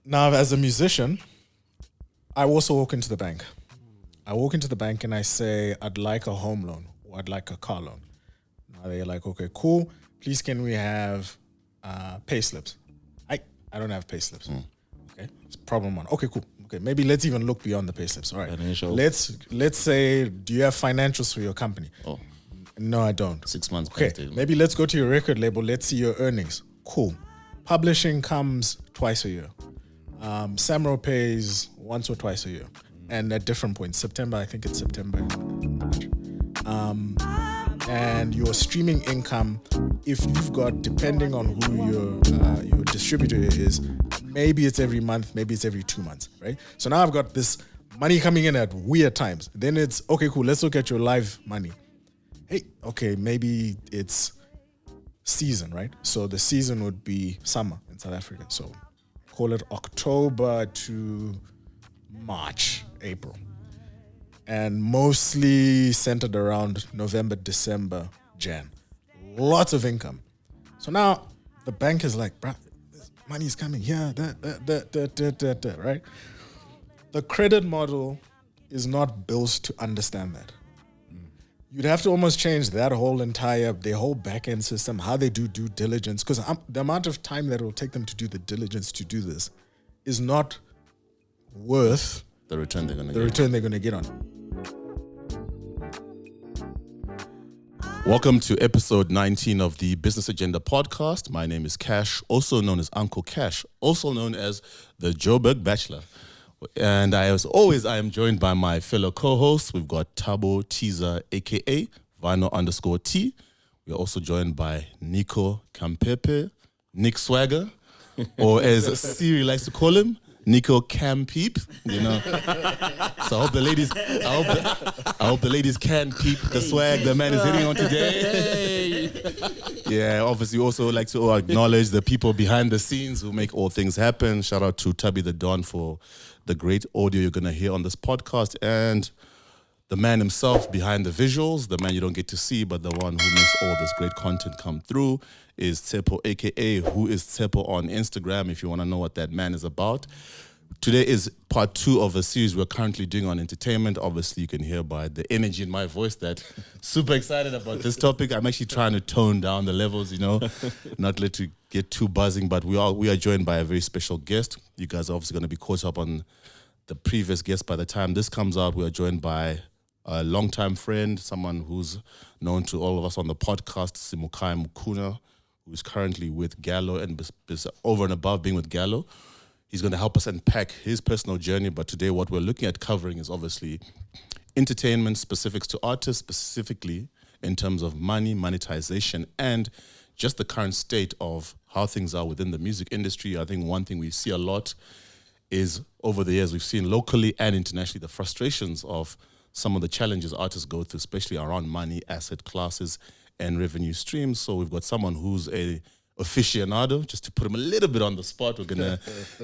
Now, as a musician, I also walk into the bank. I walk into the bank and I say, I'd like a home loan or I'd like a car loan. Now they're like, okay, cool. Please, can we have pay slips? I don't have pay slips. Okay, it's problem one. Okay, cool. Okay, maybe let's even look beyond the pay slips. All right. Financial. Let's say, do you have financials for your company? Oh, No, I don't. 6 months. Okay, maybe let's go to your record label. Let's see your earnings. Cool. Publishing comes twice a year. Samro pays once or twice a year, and at different points. September, I think it's September, March. And your streaming income, if you've got, depending on who your distributor is, maybe it's every month, maybe it's every 2 months, right? So now I've got this money coming in at weird times. Then it's, okay, cool, let's look at your live money. Hey, okay, maybe it's season, right? So the season would be summer in South Africa. So call it October to March, April. And mostly centered around November, December, Jan. Lots of income. So now the bank is like, bruh, this money's coming here, right? The credit model is not built to understand that. You'd have to almost change that whole their whole back-end system, how they do due diligence, because the amount of time that it will take them to do the diligence to do this is not worth the return they're going to get on. Welcome to episode 19 of the Business Agenda podcast. My name is Cash, also known as Uncle Cash, also known as the Joburg Bachelor. And as always, I am joined by my fellow co-hosts. We've got Tabo Teaser, a.k.a. Vino_T. We're also joined by Nico Campepe, Nick Swagger, or as Siri likes to call him, Nico Cam Peep. You know. So I hope the ladies can peep the swag the man is hitting on today. Yeah, obviously also like to acknowledge the people behind the scenes who make all things happen. Shout out to Tubby the Don for the great audio you're going to hear on this podcast, and the man himself behind the visuals, the man you don't get to see, but the one who makes all this great content come through is Tsepo, a.k.a. who is Tsepo on Instagram, if you want to know what that man is about. Today is part 2 of a series we're currently doing on entertainment. Obviously, you can hear by the energy in my voice that super excited about this topic. I'm actually trying to tone down the levels, not let it get too buzzing, but we are joined by a very special guest. You guys are obviously going to be caught up on the previous guest by the time this comes out. We are joined by a longtime friend, someone who's known to all of us on the podcast, Simukayi Mukuna, who is currently with Gallo and over and above being with Gallo. He's going to help us unpack his personal journey, but today what we're looking at covering is obviously entertainment specifics to artists, specifically in terms of money, monetization, and just the current state of how things are within the music industry. I think one thing we see a lot is over the years we've seen locally and internationally the frustrations of some of the challenges artists go through, especially around money, asset classes, and revenue streams. So we've got someone who's a aficionado, just to put him a little bit on the spot. We're going to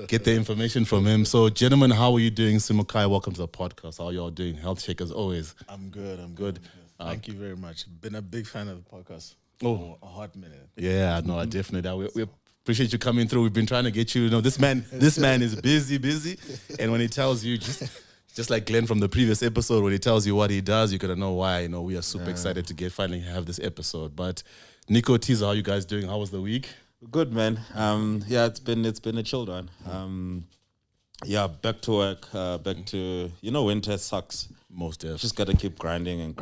get the information from him. So, gentlemen, how are you doing? Simukayi, welcome to the podcast. How are y'all doing? Health check as always. I'm good. Thank you very much. Been a big fan of the podcast for a hot minute. Yeah, no, definitely. We appreciate you coming through. We've been trying to get you. This man is busy. And when he tells you, just like Glenn from the previous episode, when he tells you what he does, you're going to know why. We are super excited to finally have this episode. But Nico, Teaser, how you guys doing? How was the week? Good, man. It's been a chilled one. Back to work. Back to winter sucks. Most definitely. Just gotta keep grinding.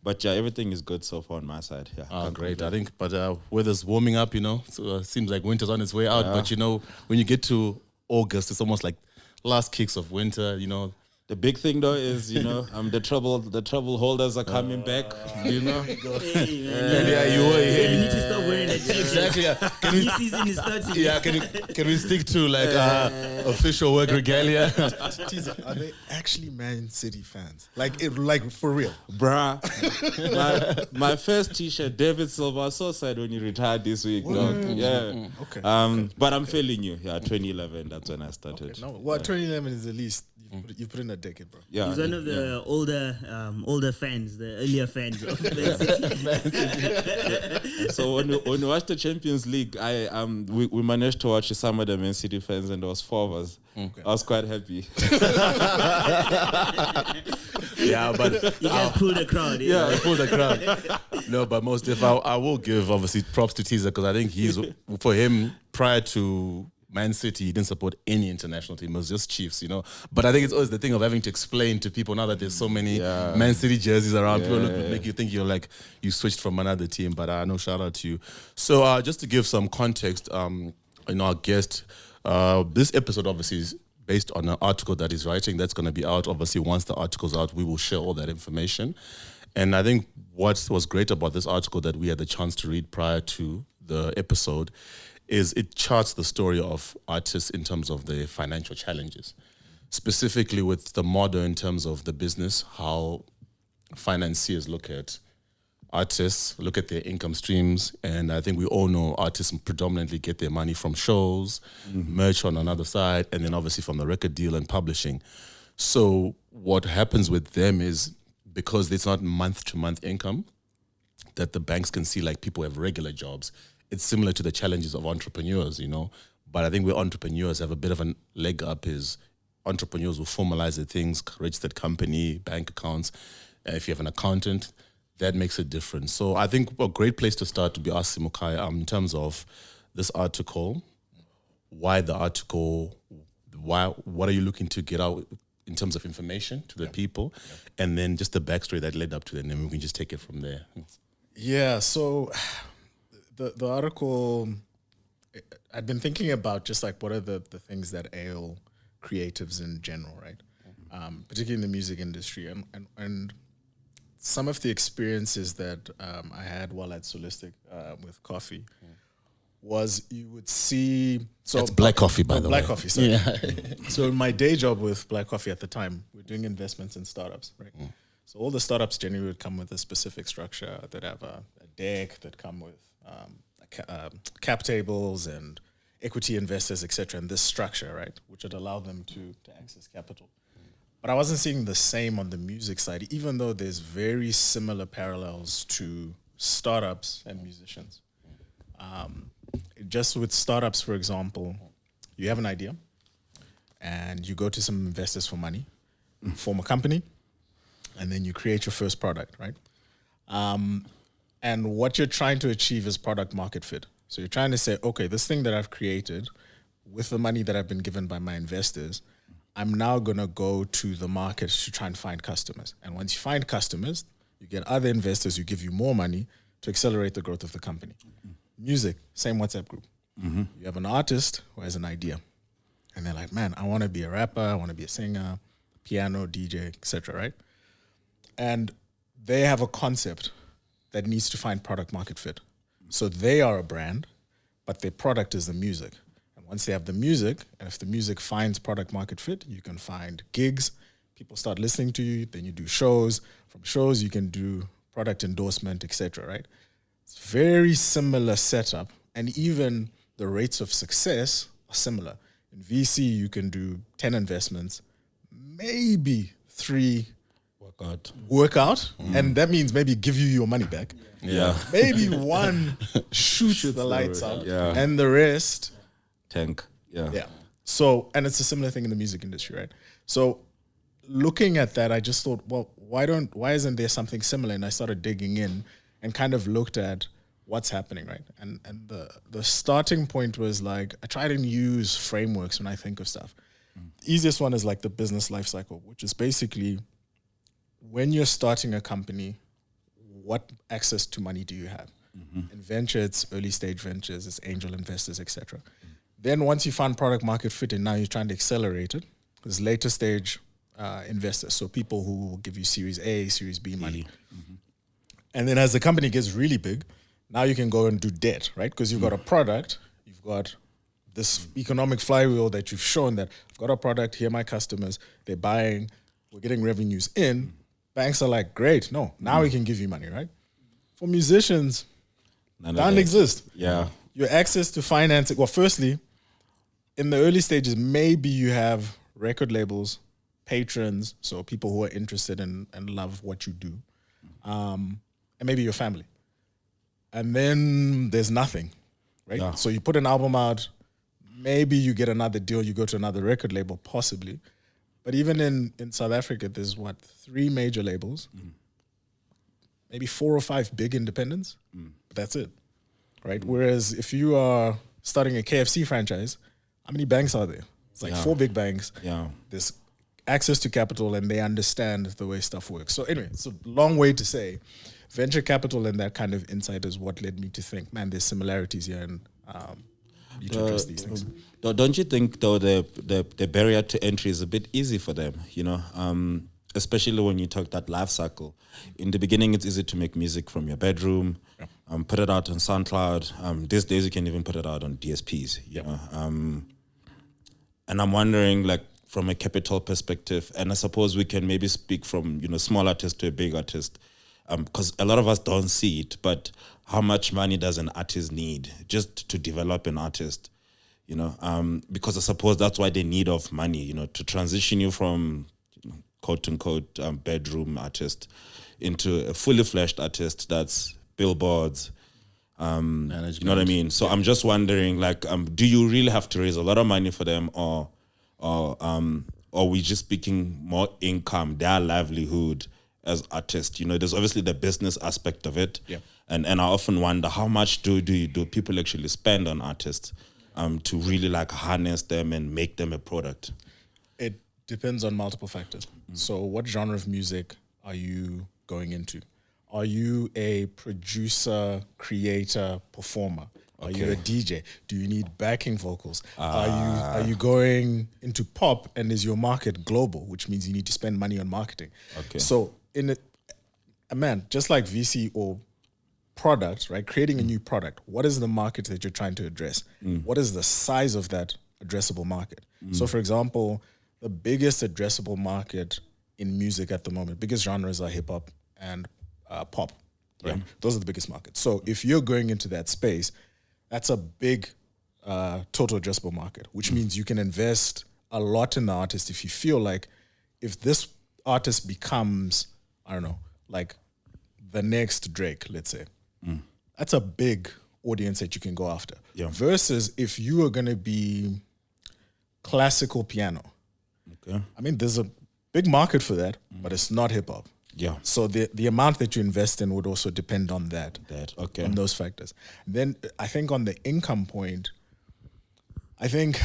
But everything is good so far on my side. Yeah. Great. Complain. I think, but weather's warming up. So it seems like winter's on its way out. But when you get to August, it's almost like last kicks of winter. The big thing though is, the trouble holders are coming back. You need to stop wearing a t-shirt. Exactly. Yeah. Season is starting. Yeah. Can we stick to official work regalia? Are they actually Man City fans? Like for real, bruh? my first t-shirt, David Silva. I was so sad when you retired this week. Okay. But I'm failing you. Yeah, 2011. That's when I started. Okay. No, 2011 is the least. You put in a decade, bro. Yeah. He's one of the older fans, the earlier fans of Man City. So when we watched the Champions League, we managed to watch some of the Man City fans, and there was 4 of us. I was quite happy. Yeah, but You guys pulled a crowd. yeah, it pulls the crowd. No, but most if I will give obviously props to Teaser because I think for him prior to Man City, he didn't support any international team. It was just Chiefs, But I think it's always the thing of having to explain to people now that there's so many Man City jerseys around. People make you think you switched from another team. But no, shout out to you. So just to give some context, our guest, this episode obviously is based on an article that he's writing that's going to be out. Obviously, once the article's out, we will share all that information. And I think what was great about this article that we had the chance to read prior to the episode is it charts the story of artists in terms of the financial challenges, specifically with the model in terms of the business, how financiers look at artists, look at their income streams. And I think we all know artists predominantly get their money from shows, merch on another side, and then obviously from the record deal and publishing. So what happens with them is because it's not month-to-month income, that the banks can see like people have regular jobs. It's similar to the challenges of entrepreneurs, But I think where entrepreneurs have a bit of a leg up is entrepreneurs will formalize their things, registered company, bank accounts. If you have an accountant, that makes a difference. So I think a great place to start to be asked Simukayi in terms of this article. Why the article? What are you looking to get out in terms of information to the people? And then just the backstory that led up to it, and then we can just take it from there. Yeah, so the article, I'd been thinking about just like what are the things that ail creatives in general, right? Particularly in the music industry. And some of the experiences that I had while at Solistic with coffee was you would see... So That's black coffee, by the way. Black coffee, sorry. Yeah. So in my day job with Black Coffee at the time, we're doing investments in startups, right? So all the startups generally would come with a specific structure that have a deck, that come with cap tables and equity investors, etc. And this structure, right, which would allow them to access capital. But I wasn't seeing the same on the music side, even though there's very similar parallels to startups and musicians. Just with startups, for example, you have an idea and you go to some investors for money, form a company, and then you create your first product, right? And what you're trying to achieve is product market fit. So you're trying to say, okay, this thing that I've created with the money that I've been given by my investors, I'm now going to go to the market to try and find customers. And once you find customers, you get other investors who give you more money to accelerate the growth of the company. Music, same WhatsApp group. You have an artist who has an idea. And they're like, man, I want to be a rapper, I want to be a singer, piano, DJ, etc., right? And they have a concept that needs to find product market fit. So they are a brand, but their product is the music. And once they have the music, and if the music finds product market fit, you can find gigs, people start listening to you, then you do shows. From shows, you can do product endorsement, etc., right? It's very similar setup, and even the rates of success are similar. In VC, you can do 10 investments, maybe 3 work out, and that means maybe give you your money back. Yeah. Maybe one shoots the lights out, and the rest tank. Yeah. So, and it's a similar thing in the music industry, right? So, looking at that, I just thought, well, why isn't there something similar? And I started digging in and kind of looked at what's happening, right? And the starting point was like, I try to use frameworks when I think of stuff. The easiest one is like the business life cycle, which is basically when you're starting a company, what access to money do you have? In venture, it's early stage ventures, it's angel investors, etc. Then once you find product market fit and now you're trying to accelerate it, there's later stage investors, so people who will give you Series A, Series B money. And then as the company gets really big, now you can go and do debt, right? Because you've got a product, you've got this economic flywheel that you've shown that I've got a product, here are my customers, they're buying, we're getting revenues in. Banks are like, great, no, now we can give you money, right? For musicians, doesn't exist. Yeah. Your access to financing, well, firstly, in the early stages, maybe you have record labels patrons, so people who are interested in and love what you do, and maybe your family. And then there's nothing, right? Yeah. So you put an album out, maybe you get another deal, you go to another record label, possibly. But even in South Africa, there's 3 major labels, maybe 4 or 5 big independents. But that's it, right? Whereas if you are starting a KFC franchise, how many banks are there? It's like 4 big banks. Yeah. There's access to capital and they understand the way stuff works. So anyway, it's a long way to say venture capital and that kind of insight is what led me to think, man, there's similarities here and you need to address these things. Don't you think though the barrier to entry is a bit easy for them, especially when you talk that life cycle. In the beginning, it's easy to make music from your bedroom, put it out on SoundCloud. These days, you can even put it out on DSPs, you know. And I'm wondering, like, from a capital perspective, and I suppose we can maybe speak from, small artist to a big artist, because a lot of us don't see it, but how much money does an artist need just to develop an artist? Because I suppose that's why they need of money, to transition you from quote unquote bedroom artist into a fully fledged artist that's billboards, Management. you know what I mean? So I'm just wondering, like, do you really have to raise a lot of money for them, or we just speaking more income, their livelihood as artists? There's obviously the business aspect of it, and I often wonder how much do people actually spend on artists to really like harness them and make them a product? It depends on multiple factors. So what genre of music are you going into? Are you a producer, creator, performer? Are you a DJ? Do you need backing vocals? Are you going into pop, and is your market global, which means you need to spend money on marketing? Okay. So just like VC or product, right? Creating a new product. What is the market that you're trying to address? What is the size of that addressable market? So for example, the biggest addressable market in music at the moment, biggest genres are hip hop and pop, right? Those are the biggest markets. So if you're going into that space, that's a big total addressable market, which means you can invest a lot in the artist if you feel like if this artist becomes, I don't know, like the next Drake, let's say, that's a big audience that you can go after. Versus if you are going to be classical piano. Okay. I mean, there's a big market for that, but it's not hip hop. Yeah. So the amount that you invest in would also depend on that. Okay. On those factors. Then I think on the income point, I think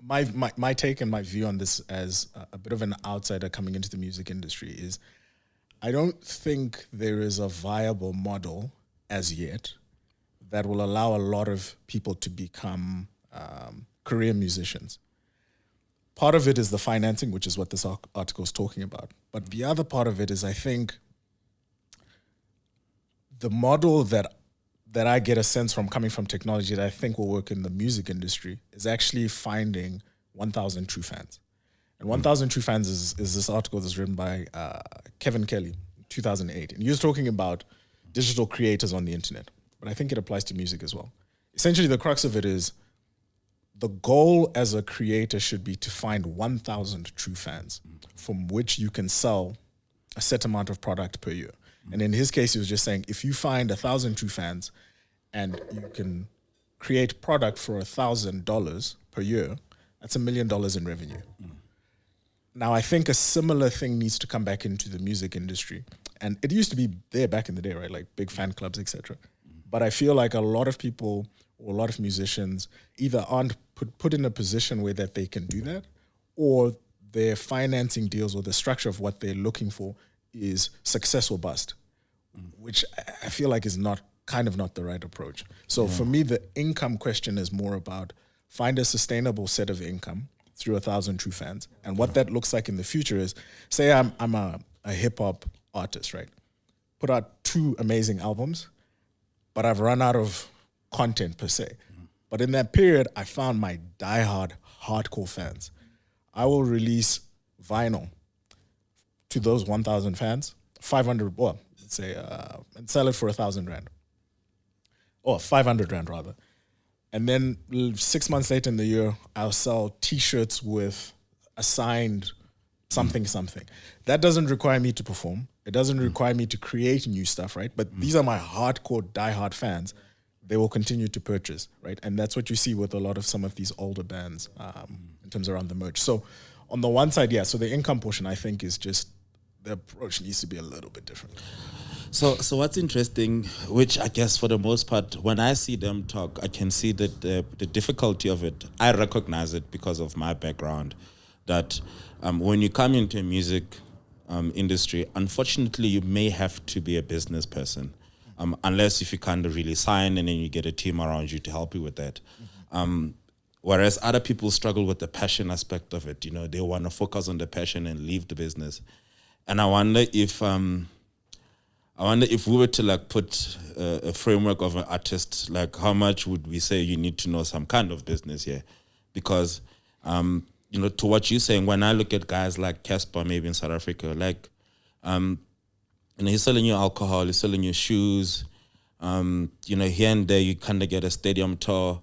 my take and my view on this as a bit of an outsider coming into the music industry is I don't think there is a viable model as yet that will allow a lot of people to become career musicians. Part of it is the financing, which is what this article is talking about. But the other part of it is, I think, the model that I get a sense from coming from technology that I think will work in the music industry is actually finding 1,000 true fans. And 1,000 True Fans is this article that's written by Kevin Kelly, 2008. And he was talking about digital creators on the internet. But I think it applies to music as well. Essentially, the crux of it is, the goal as a creator should be to find 1,000 true fans from which you can sell a set amount of product per year. And in his case, he was just saying, if you find 1,000 true fans and you can create product for $1,000 per year, that's $1 million in revenue. Now, I think a similar thing needs to come back into the music industry. And it used to be there back in the day, right? Like big fan clubs, etc. But I feel like a lot of people or a lot of musicians either aren't put in a position where that they can do that, or their financing deals or the structure of what they're looking for is success or bust, which I feel like is not the right approach. So for me, the income question is more about find a sustainable set of income through 1,000 true fans. And what that looks like in the future is, say I'm a hip hop artist, right? Put out 2 amazing albums, but I've run out of content per se. But in that period, I found my diehard, hardcore fans. I will release vinyl to those 1,000 fans, 500, well, let's say, and sell it for 1,000 rand. Or 500 rand rather. And then 6 months later in the year, I'll sell T-shirts with assigned something. That doesn't require me to perform. It doesn't require me to create new stuff, right? But these are my hardcore, diehard fans. They will continue to purchase, right? And that's what you see with a lot of some of these older bands in terms around the merch. So on the one side, so the income portion, I think, is just the approach needs to be a little bit different. So what's interesting, which I guess for the most part, when I see them talk, I can see that the difficulty of it, I recognize it because of my background, that when you come into a music industry, unfortunately, you may have to be a business person, unless if you kind of really sign and then you get a team around you to help you with that. Whereas other people struggle with the passion aspect of it. You know, they want to focus on the passion and leave the business. And I wonder if we were to like put a framework of an artist, like how much would we say you need to know some kind of business here? Because, you know, to what you're saying, when I look at guys like Casper, maybe in South Africa, like, you know, he's selling you alcohol, he's selling you shoes, you know, here and there you kind of get a stadium tour.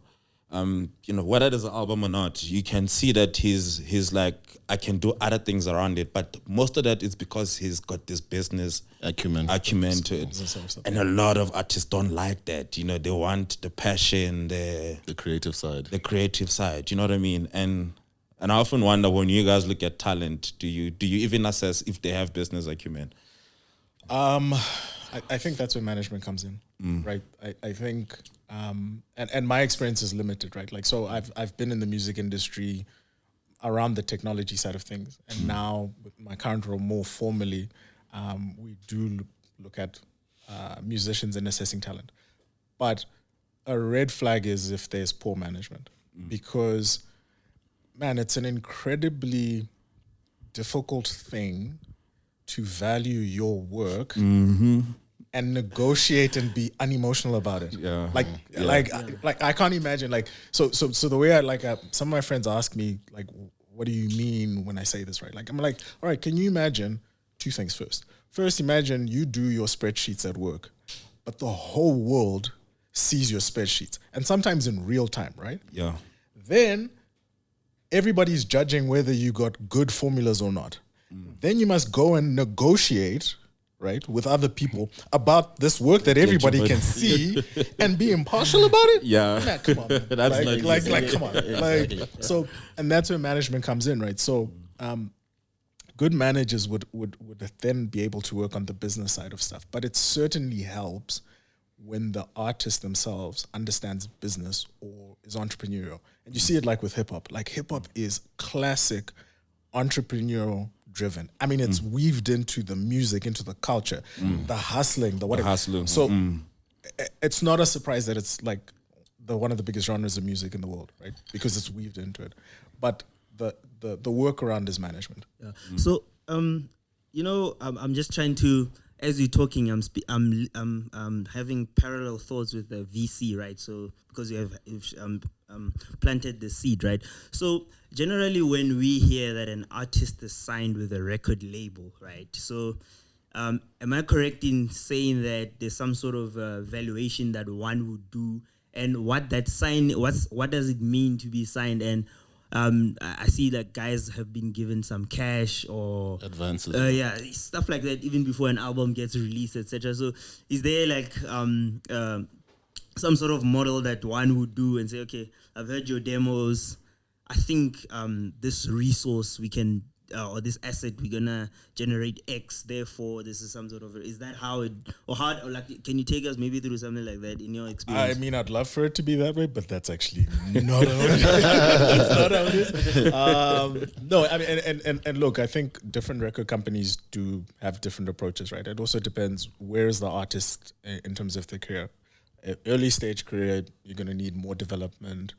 You know, whether there's an album or not, you can see that he's like, I can do other things around it, but most of that is because he's got this business acumen to it. And a lot of artists don't like that. You know, they want the passion, the creative side. The creative side, you know what I mean? And I often wonder, when you guys look at talent, do you even assess if they have business acumen? I think that's where management comes in, right? I think, and my experience is limited, right? Like, so I've been in the music industry around the technology side of things, and now with my current role, more formally, we do look at musicians and assessing talent. But a red flag is if there's poor management, because, man, it's an incredibly difficult thing to value your work and negotiate and be unemotional about it. Like I can't imagine, like, so the way I, like, some of my friends ask me, like, what do you mean when I say this, right? Like, I'm like, all right, can you imagine two things first? First, imagine you do your spreadsheets at work, but the whole world sees your spreadsheets, and sometimes in real time, right? Yeah. Then everybody's judging whether you got good formulas or not. Then you must go and negotiate, right, with other people about this work that everybody can see and be impartial about it. Yeah. Man, come on. That's like, come on. Like, so, and that's where management comes in, right? So, good managers would then be able to work on the business side of stuff, but it certainly helps when the artist themselves understands business or is entrepreneurial. And you see it like with hip hop. Like, hip hop is classic entrepreneurial driven. I mean, it's weaved into the music, into the culture, the hustling, the whatever. So it's not a surprise that it's like one of the biggest genres of music in the world, right? Because it's weaved into it. But the workaround is management. Yeah. So you know, I'm just trying to, as you're talking, I'm having parallel thoughts with the VC, right? So because you've planted the seed, right? So generally, when we hear that an artist is signed with a record label, right? So am I correct in saying that there's some sort of valuation that one would do, and what does it mean to be signed? And I see that guys have been given some cash or advances, stuff like that, even before an album gets released, etc. So is there like some sort of model that one would do and say, okay, I've heard your demos, I think this resource we can or this asset we're gonna generate X, therefore this is some sort of, is that how it, or how, or like, can you take us maybe through something like that in your experience? I mean, I'd love for it to be that way, but that's actually not how it is. That's not how it is. No, I mean, and look, I think different record companies do have different approaches, right? It also depends where is the artist in terms of their career. Early stage career, you're going to need more development,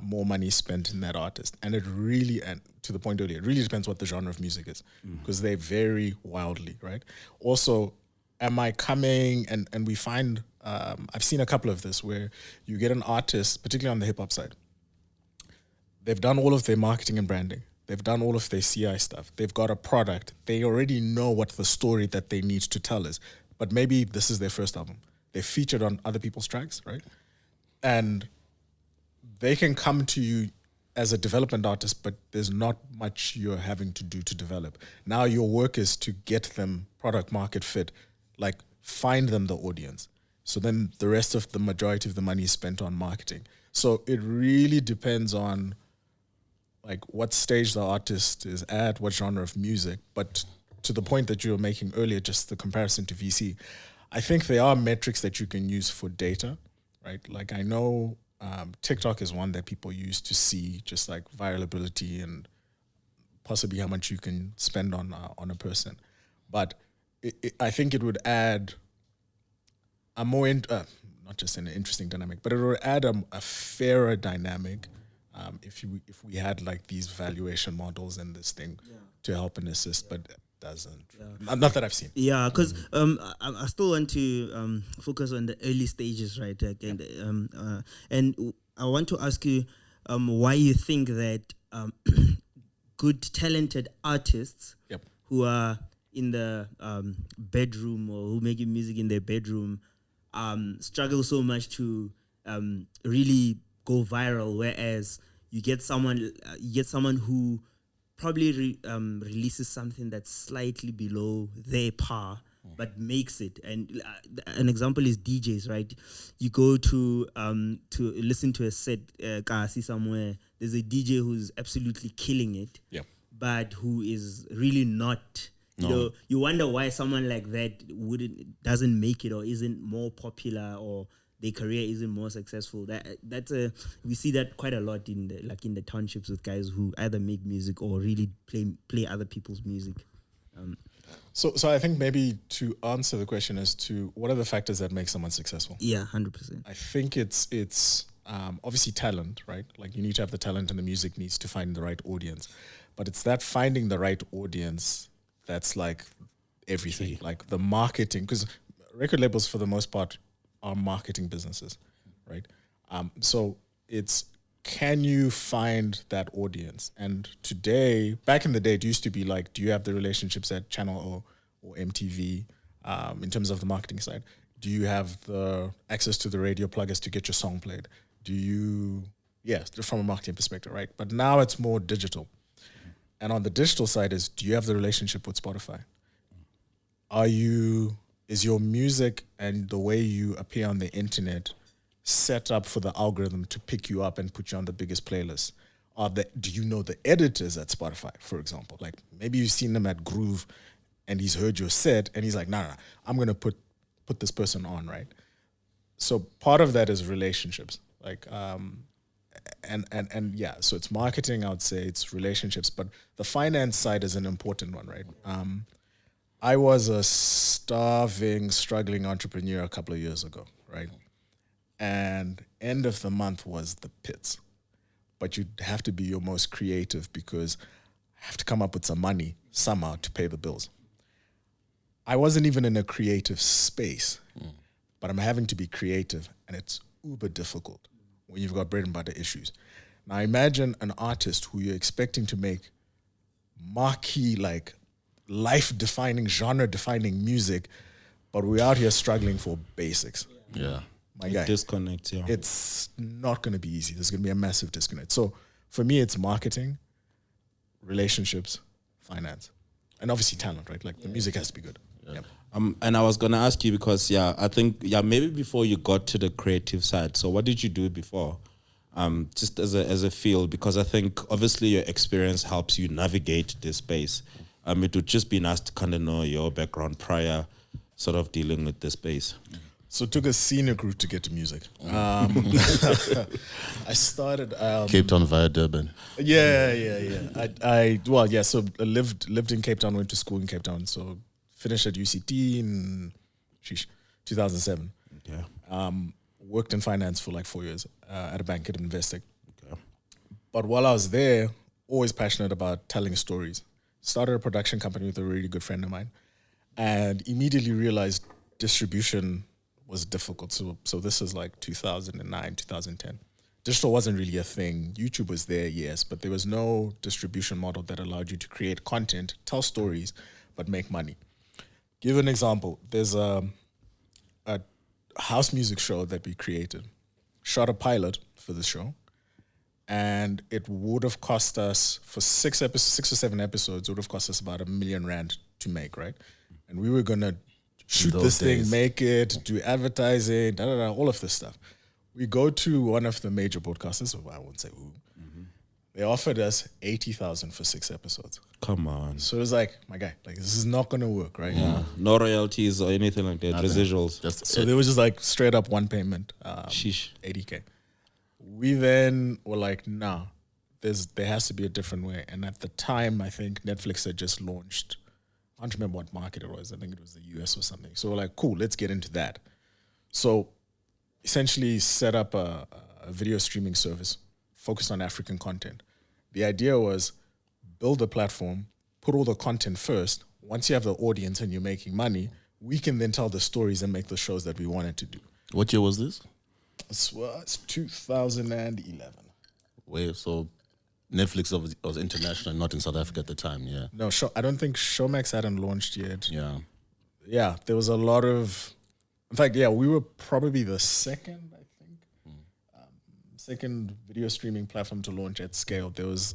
more money spent in that artist. And it really, and to the point earlier, it really depends what the genre of music is, because they vary wildly, right? Also, am I coming, and we find, I've seen a couple of this, where you get an artist, particularly on the hip hop side, they've done all of their marketing and branding. They've done all of their CI stuff. They've got a product. They already know what the story that they need to tell is. But maybe this is their first album. They're featured on other people's tracks, right? And they can come to you as a development artist, but there's not much you're having to do to develop. Now your work is to get them product market fit, like find them the audience. So then the rest of the majority of the money is spent on marketing. So it really depends on like what stage the artist is at, what genre of music. But to the point that you were making earlier, just the comparison to VC, I think there are metrics that you can use for data, right? Like I know TikTok is one that people use to see just like virality and possibly how much you can spend on a person. But I think it would add a more, not just an interesting dynamic, but it would add a fairer dynamic if we had like these valuation models and this thing to help and assist, but it doesn't. Not that I've seen. Yeah, because I still want to focus on the early stages, right? Like, and I want to ask you why you think that good, talented artists who are in the bedroom or who make music in their bedroom struggle so much to really go viral, whereas you get someone who probably releases something that's slightly below their par, but makes it. And an example is DJs, right? You go to listen to a set, Kasi somewhere. There's a DJ who's absolutely killing it, but who is really not. No. You wonder why someone like that doesn't make it or isn't more popular or their career isn't more successful. We see that quite a lot in the townships with guys who either make music or really play other people's music. So I think maybe to answer the question as to what are the factors that make someone successful? Yeah, 100%. I think it's obviously talent, right? Like you need to have the talent and the music needs to find the right audience. But it's that finding the right audience that's like everything, like the marketing, because record labels for the most part are marketing businesses, right? So it's, can you find that audience? And today, back in the day, it used to be like, do you have the relationships at Channel or MTV in terms of the marketing side? Do you have the access to the radio pluggers to get your song played? Do you, from a marketing perspective, right? But now it's more digital. And on the digital side is, do you have the relationship with Spotify? Is your music and the way you appear on the internet set up for the algorithm to pick you up and put you on the biggest playlist? Do you know the editors at Spotify, for example? Like maybe you've seen them at Groove and he's heard your set and he's like, no, I'm going to put this person on, right? So part of that is relationships. Like, so it's marketing, I would say, it's relationships, but the finance side is an important one, right? I was a struggling entrepreneur a couple of years ago, right? And end of the month was the pits. But you'd have to be your most creative because I have to come up with some money somehow to pay the bills. I wasn't even in a creative space, but I'm having to be creative, and it's uber difficult when you've got bread and butter issues. Now imagine an artist who you're expecting to make marquee, like life-defining, genre-defining music, but we're out here struggling for basics. Yeah. My guy. Disconnect, It's not going to be easy. There's going to be a massive disconnect. So for me, it's marketing, relationships, finance, and obviously talent, right? Like the music has to be good. Yeah. And I was going to ask you because, I think, maybe before you got to the creative side. So what did you do before? Just as a field, because I think obviously your experience helps you navigate this space. It would just be nice to kind of know your background prior sort of dealing with this space. So it took a scenic route to get to music. I started Cape Town via Durban. So I lived in Cape Town, went to school in Cape Town. So finished at UCT in 2007. Okay. Worked in finance for like 4 years at a bank at Investec. Okay. But while I was there, always passionate about telling stories. Started a production company with a really good friend of mine, and immediately realized distribution was difficult. So this is like 2009, 2010. Digital wasn't really a thing. YouTube was there, yes, but there was no distribution model that allowed you to create content, tell stories, but make money. Give an example. There's a house music show that we created. Shot a pilot for the show, and it would have cost us for 6 or 7 episodes. It would have cost us about R1 million to make, right? And we were gonna shoot those this days. thing, make it, do advertising, all of this stuff. We go to one of the major broadcasters, I won't say who. They offered us 80,000 for 6 episodes. Come on. So it was like, my guy, like this is not gonna work, right? Yeah. No royalties or anything like that. Residuals. Just So there was just like straight up one payment, Sheesh. 80K. We then were like, nah, there has to be a different way. And at the time, I think Netflix had just launched. I don't remember what market it was. I think it was the US or something. So we're like, cool, let's get into that. So essentially set up a video streaming service focused on African content. The idea was build a platform, put all the content first. Once you have the audience and you're making money, we can then tell the stories and make the shows that we wanted to do. What year was this? It's 2011. Wait, so Netflix was international, not in South Africa at the time. Yeah, No, I don't think Showmax hadn't launched yet. yeah. Yeah, there was a lot of. In fact, yeah, we were probably the second, I think, second video streaming platform to launch at scale. There was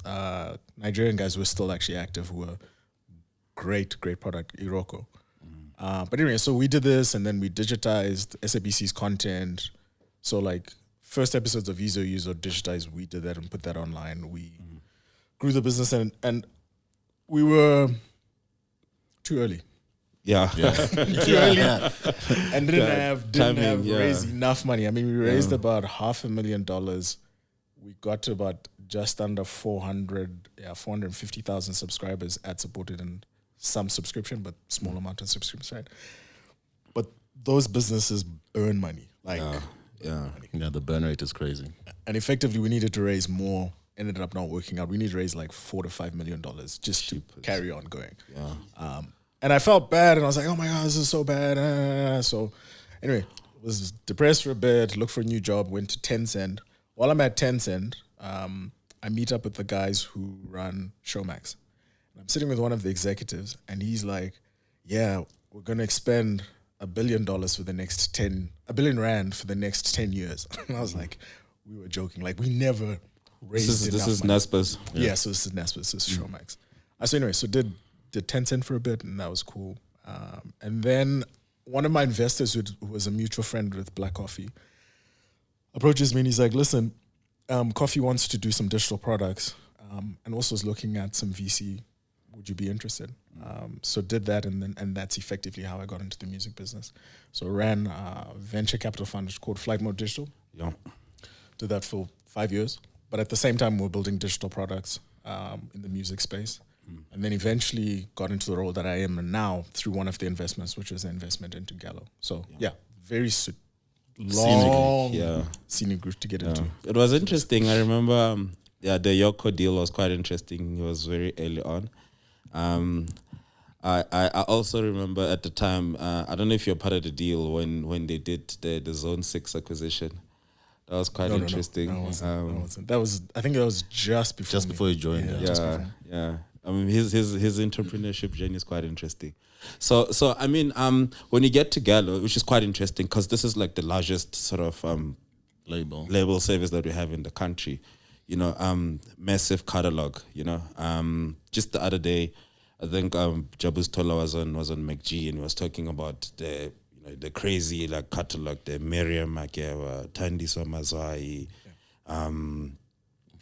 Nigerian guys who were still actually active who were great product, Iroko. But anyway, so we did this and then we digitized SABC's content. So like first episodes of Izo User digitized, we did that and put that online. We grew the business and we were too early. Yeah. Too early. And didn't Timing, have yeah. raised enough money. I mean, we raised about $500,000. We got to about just under 450,000 subscribers, ad supported and some subscription, but small amount of subscription, right? But those businesses earn money. Like, Yeah. Yeah, the burn rate is crazy. and effectively we needed to raise more. Ended up not working out. We need to raise like $4 to $5 million just to carry on going. Yeah. And I felt bad, and I was like, "Oh my god, this is so bad." So, anyway, was depressed for a bit. Looked for a new job. Went to Tencent. While I'm at Tencent, I meet up with the guys who run Showmax. And I'm sitting with one of the executives, and he's like, "Yeah, we're gonna expend $1 billion for the next 10, $1 billion rand for the next 10 years." And I was like, "We were joking. Like we never raised This enough is money." Naspers. Yeah, so this is Naspers, this is Showmax. So anyway, so did Tencent for a bit, and that was cool. And then one of my investors, who was a mutual friend with Black Coffee, approaches me and he's like, "Listen, Coffee wants to do some digital products, and also is looking at some VC. Would you be interested?" So did that, and that's effectively how I got into the music business. So ran a venture capital fund called Flight Mode Digital. Yeah. Did that for 5 years, but at the same time, we're building digital products in the music space. And then eventually got into the role that I am in now through one of the investments, which was an investment into Gallo. So yeah, very long scenic route to get into. It was interesting. I remember, the Yoko deal was quite interesting. It was very early on. I also remember at the time, I don't know if you're part of the deal when they did the Zone 6 acquisition. That was quite interesting. No, I wasn't. I think that was just before. Just before you joined. Yeah. I mean, his entrepreneurship journey is quite interesting. So I mean, when you get to Gallo, which is quite interesting because this is like the largest sort of label service that we have in the country. You know, massive catalog. You know, just the other day, I think Jabuz Tola was on McG and was talking about the crazy like catalog, the Miriam Makeba, Thandiso Mazwai.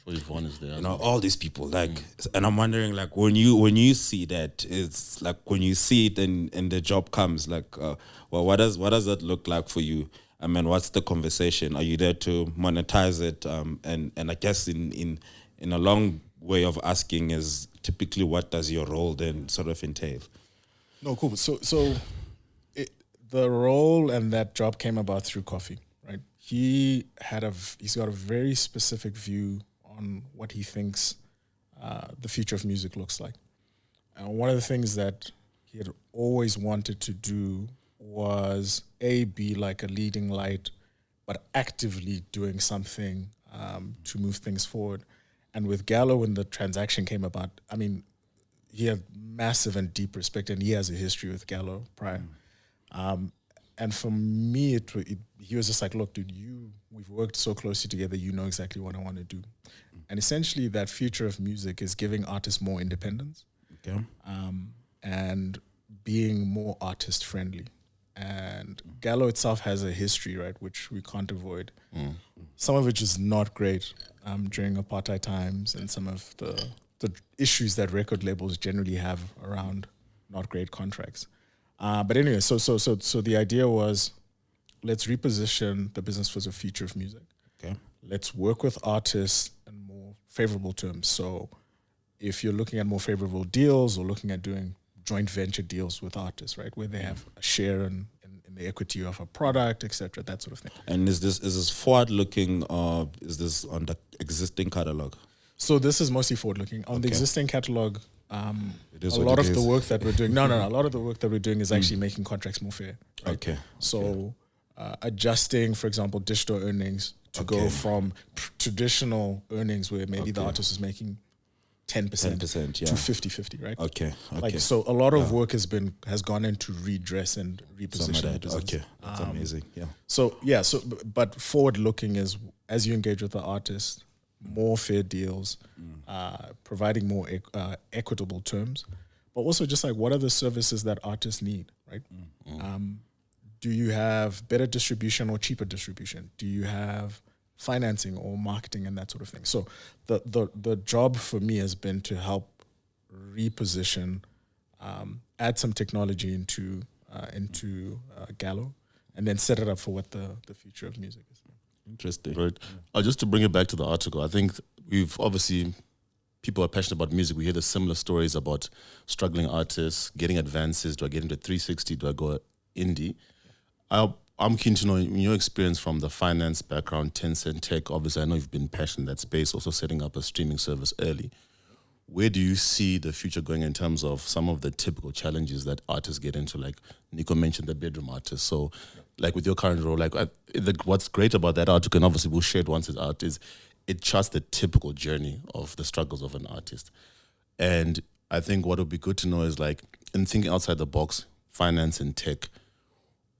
Yvonne is there. You know, all these people, like, and I'm wondering, like, when you see that, it's like when you see it and the job comes, like, well, what does that look like for you? I mean, what's the conversation? Are you there to monetize it? And I guess in a long way of asking is typically what does your role then sort of entail? No, cool. So the role and that job came about through Coffee, right? He's got a very specific view on what he thinks the future of music looks like. And one of the things that he had always wanted to do was be like a leading light, but actively doing something to move things forward. And with Gallo, when the transaction came about, I mean, he had massive and deep respect, and he has a history with Gallo prior. And for me, he was just like, "Look, dude, we've worked so closely together. You know exactly what I want to do." And essentially that future of music is giving artists more independence. Okay. And being more artist friendly. And Gallo itself has a history, right, which we can't avoid. Some of which is not great during apartheid times, and some of the issues that record labels generally have around not great contracts. But anyway, so the idea was, let's reposition the business for the future of music. Okay. Let's work with artists in more favorable terms. So if you're looking at more favorable deals or looking at doing joint venture deals with artists, right, where they have a share in the equity of a product, etc., that sort of thing. And is this forward looking, or is this on the existing catalog? So this is mostly forward looking. On the existing catalog, It is a what lot it of the is. work that we're doing, a lot of the work that we're doing is actually making contracts more fair. Right? Okay. So adjusting, for example, digital earnings to go from traditional earnings where maybe the artist is making 10% 10%, yeah. to 50-50, right? Okay. Like, so a lot of work has gone into redress and Some of reposition the that. business. Okay. That's amazing. Yeah. So but forward looking is, as you engage with the artist, more fair deals, providing more equitable terms, but also just like, what are the services that artists need, right? Do you have better distribution or cheaper distribution? Do you have financing or marketing and that sort of thing? So the job for me has been to help reposition, add some technology into Gallo, and then set it up for what the future of music is. Interesting. Right. Just to bring it back to the article, I think we've obviously, people are passionate about music. We hear the similar stories about struggling artists, getting advances. Do I get into 360? Do I go indie? I'm keen to know, in your experience from the finance background, Tencent Tech, obviously I know you've been passionate in that space, also setting up a streaming service early. Where do you see the future going in terms of some of the typical challenges that artists get into? Like Nico mentioned, the bedroom artist. So like with your current role, like what's great about that article, and obviously we'll share it once it's out, is it charts the typical journey of the struggles of an artist. And I think what would be good to know is, like, in thinking outside the box, finance and tech,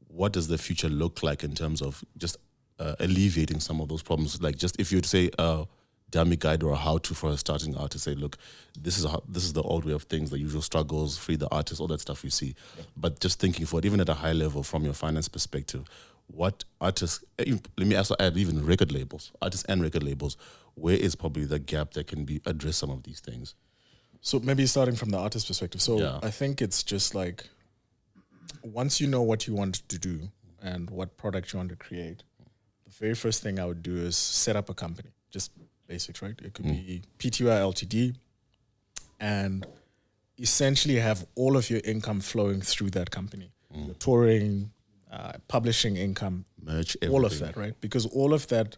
what does the future look like in terms of just alleviating some of those problems? Like, just if you would say a dummy guide or a how-to for a starting artist, say, look, this is the old way of things, the usual struggles, free the artist, all that stuff you see. But just thinking for it, even at a high level from your finance perspective, what artists, let me also add even record labels, artists and record labels, where is probably the gap that can be address some of these things? So maybe starting from the artist perspective. So Yeah. I think it's just like, once you know what you want to do and what product you want to create, the very first thing I would do is set up a company. Just basics, right? It could be PTY Ltd, and essentially have all of your income flowing through that company. Your touring, publishing income, Merch, all of everything. that, right? Because all of that,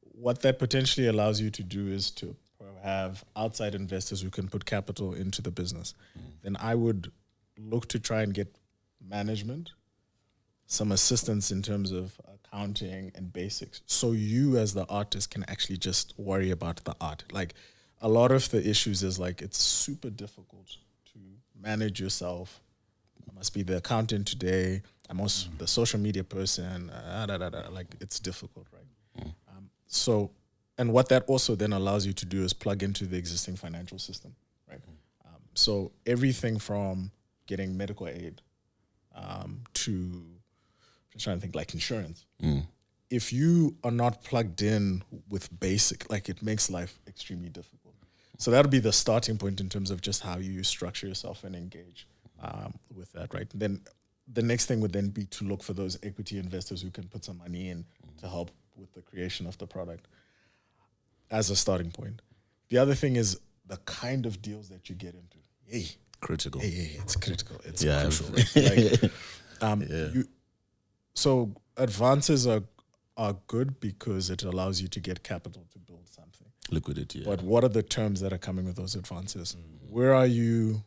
what that potentially allows you to do is to have outside investors who can put capital into the business. Then I would look to try and get management, some assistance in terms of accounting and basics, so you as the artist can actually just worry about the art. Like, a lot of the issues is like, it's super difficult to manage yourself. I must be the accountant today. I'm also the social media person. Like, it's difficult, right? So, and what that also then allows you to do is plug into the existing financial system, right? So everything from getting medical aid to, just trying to think, like insurance. If you are not plugged in with basic, like, it makes life extremely difficult. So that'll be the starting point in terms of just how you structure yourself and engage with that, right? Then the next thing would then be to look for those equity investors who can put some money in to help with the creation of the product as a starting point. The other thing is the kind of deals that you get into. Critical. It's critical. It's Yeah. crucial. Right? So advances are good because it allows you to get capital to build something. Liquidity. Yeah. But what are the terms that are coming with those advances? Where are you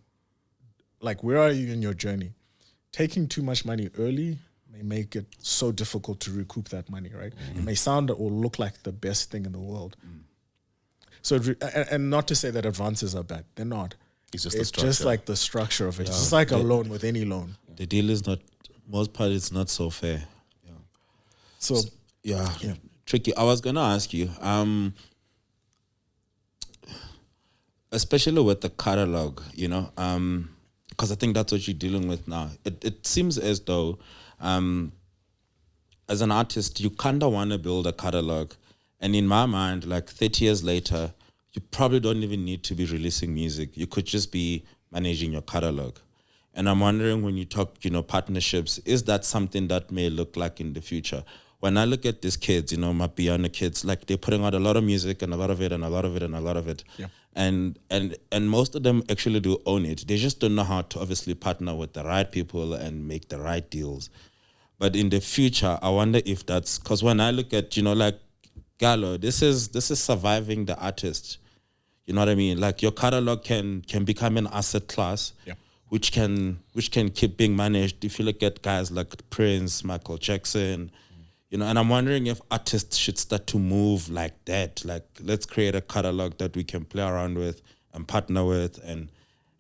in your journey? Taking too much money early may make it so difficult to recoup that money, right? It may sound or look like the best thing in the world. So, and not to say that advances are bad. They're not. It's just It's the just structure. like the structure of it. It's just like a loan with any loan. The deal is not, most part, it's not so fair. So, Yeah. Tricky. I was going to ask you, especially with the catalog, you know, because I think that's what you're dealing with now. It seems as though, as an artist, you kind of want to build a catalog. And in my mind, like 30 years later, you probably don't even need to be releasing music. You could just be managing your catalog. And I'm wondering, when you talk, you know, partnerships, is that something that may look like in the future? When I look at these kids, you know, my piano kids, like they're putting out a lot of music and a lot of it and a lot of it and a lot of it. Yeah. And most of them actually do own it. They just don't know how to obviously partner with the right people and make the right deals. But in the future, I wonder if that's, because when I look at, you know, like Gallo, this is surviving the artist. You know what I mean? Like your catalog can become an asset class, Yeah. which can keep being managed. If you look at guys like Prince, Michael Jackson, you know, and I'm wondering if artists should start to move like that. Like, let's create a catalog that we can play around with and partner with, and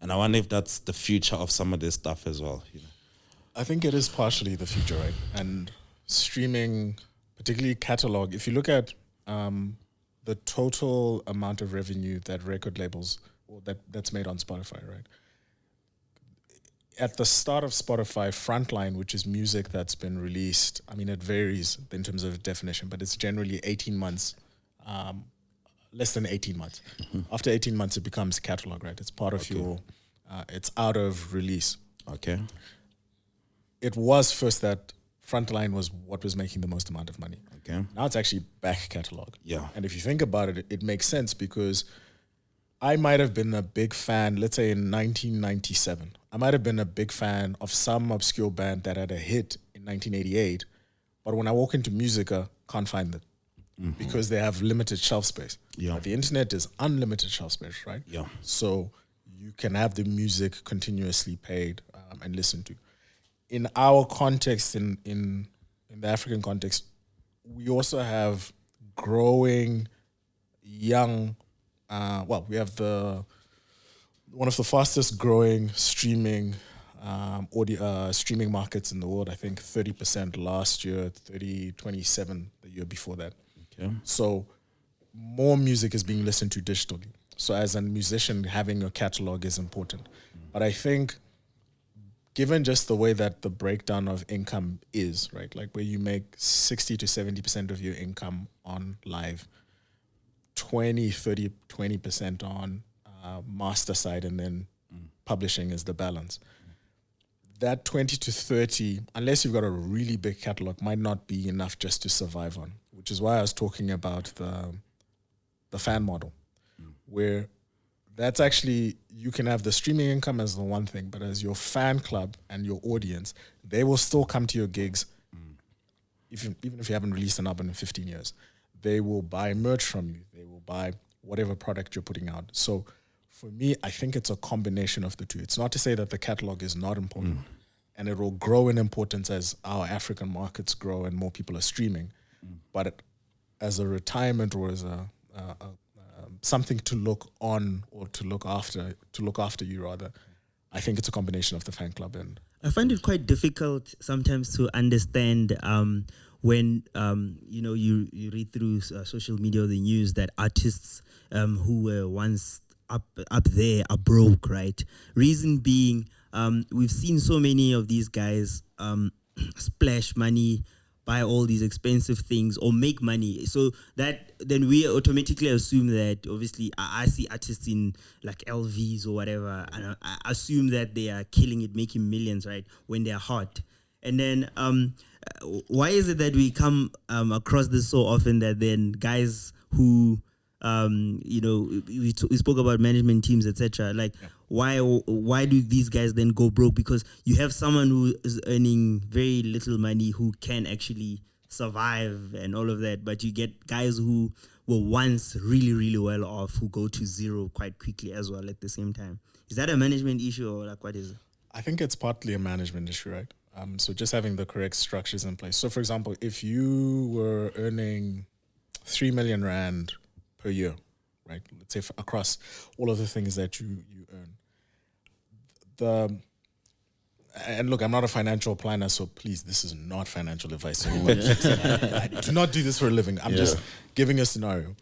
I wonder if that's the future of some of this stuff as well. You know? I think it is partially the future, right? And streaming, particularly catalog, if you look at the total amount of revenue that record labels, or that's made on Spotify, right? At the start of Spotify, frontline, which is music that's been released, I mean, it varies in terms of definition, but it's generally 18 months, less than 18 months. After 18 months, it becomes catalog, right? It's part of your, it's out of release. Okay. It was first that frontline was what was making the most amount of money. Okay. Now it's actually back catalog. Yeah. And if you think about it, it makes sense, because I might have been a big fan, let's say in 1997, I might have been a big fan of some obscure band that had a hit in 1988, but when I walk into Musica, can't find it because they have limited shelf space. Yeah. But the internet is unlimited shelf space, right? Yeah. So you can have the music continuously played and listened to. In our context, in the African context, we also have growing young, we have one of the fastest growing streaming streaming markets in the world. I think 30% last year, 27 the year before that. Okay. So more music is being listened to digitally. So as a musician, having a catalog is important. But I think, given just the way that the breakdown of income is, right, like where you make 60 to 70% of your income on live, 20% on master side, and then publishing is the balance. That 20 to 30, unless you've got a really big catalog, might not be enough just to survive on, which is why I was talking about the fan model, where that's actually, you can have the streaming income as the one thing, but as your fan club and your audience, they will still come to your gigs, even if you haven't released an album in 15 years. They will buy merch from you. They will buy whatever product you're putting out. So for me, I think it's a combination of the two. It's not to say that the catalog is not important, and it will grow in importance as our African markets grow and more people are streaming. But as a retirement, or as a something to look on, or to look after you rather, I think it's a combination of the fan club. And I find it quite difficult sometimes to understand when you read through social media or the news that artists who were once up there are broke, right? Reason being, we've seen so many of these guys splash money, buy all these expensive things, or make money. So that then we automatically assume that, obviously, I see artists in like LVs or whatever, and I assume that they are killing it, making millions, right, when they're hot. And then why is it that we come across this so often, that then guys who we spoke about management teams, etc. Like, why do these guys then go broke? Because you have someone who is earning very little money who can actually survive and all of that, but you get guys who were once really, really well off who go to zero quite quickly as well at the same time. Is that a management issue, or like what is it? I think it's partly a management issue, right? So just having the correct structures in place. So, for example, if you were earning 3 million rand per year, right? Let's say across all of the things that you earn. And look, I'm not a financial planner, so please, this is not financial advice to anyone. I do not do this for a living. I'm just giving a scenario.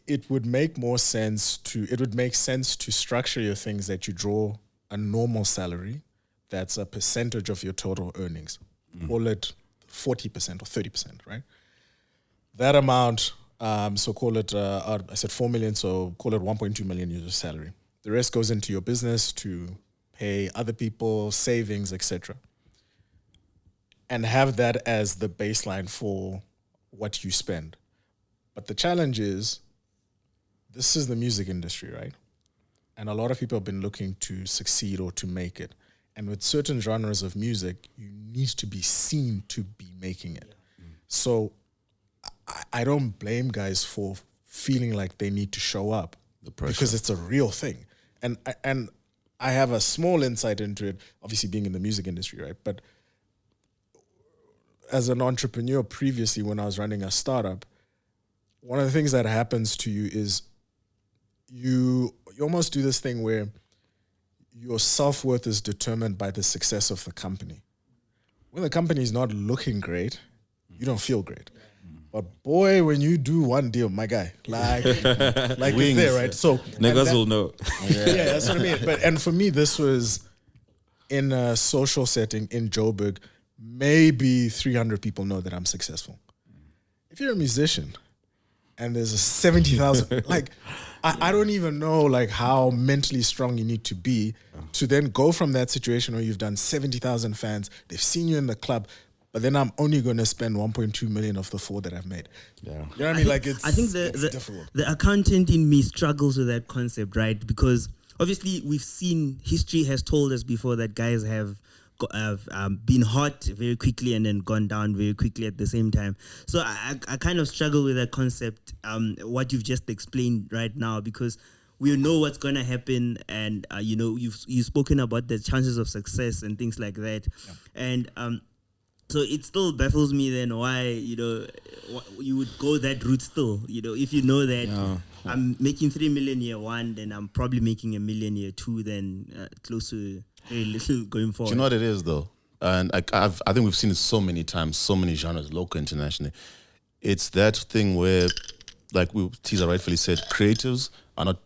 it would make more sense to structure your things that you draw a normal salary that's a percentage of your total earnings. Call it 40% or 30%, right? That amount, so call it, I said 4 million, so call it 1.2 million your salary. The rest goes into your business to pay other people, savings, etc. And have that as the baseline for what you spend. But the challenge is, this is the music industry, right? And a lot of people have been looking to succeed or to make it. And with certain genres of music, you need to be seen to be making it. So I don't blame guys for feeling like they need to show up because it's a real thing. And I have a small insight into it, obviously being in the music industry, right? But as an entrepreneur previously, when I was running a startup, one of the things that happens to you is you almost do this thing where your self-worth is determined by the success of the company. When the company is not looking great, you don't feel great. But boy, when you do one deal, my guy, like it's there, right? So niggas will know. Yeah, that's what I mean. And for me, this was in a social setting in Joburg. Maybe 300 people know that I'm successful. If you're a musician and there's a 70,000, like I don't even know like how mentally strong you need to be to then go from that situation where you've done 70,000 fans, they've seen you in the club, but then I'm only going to spend 1.2 million of the 4 that I've made. Yeah. You know what I mean? I think the accountant in me struggles with that concept, right? Because obviously we've seen, history has told us before that guys have been hot very quickly and then gone down very quickly at the same time. So I kind of struggle with that concept, what you've just explained right now, because we know what's going to happen, and you've spoken about the chances of success and things like that. Yeah. And so it still baffles me then why you would go that route still, if you know that I'm making 3 million year one, then I'm probably making 1 million year two, then close to very little going forward. Do you know what it is though? And I think we've seen it so many times, so many genres, local, internationally. It's that thing where, like Teaser rightfully said, creatives are not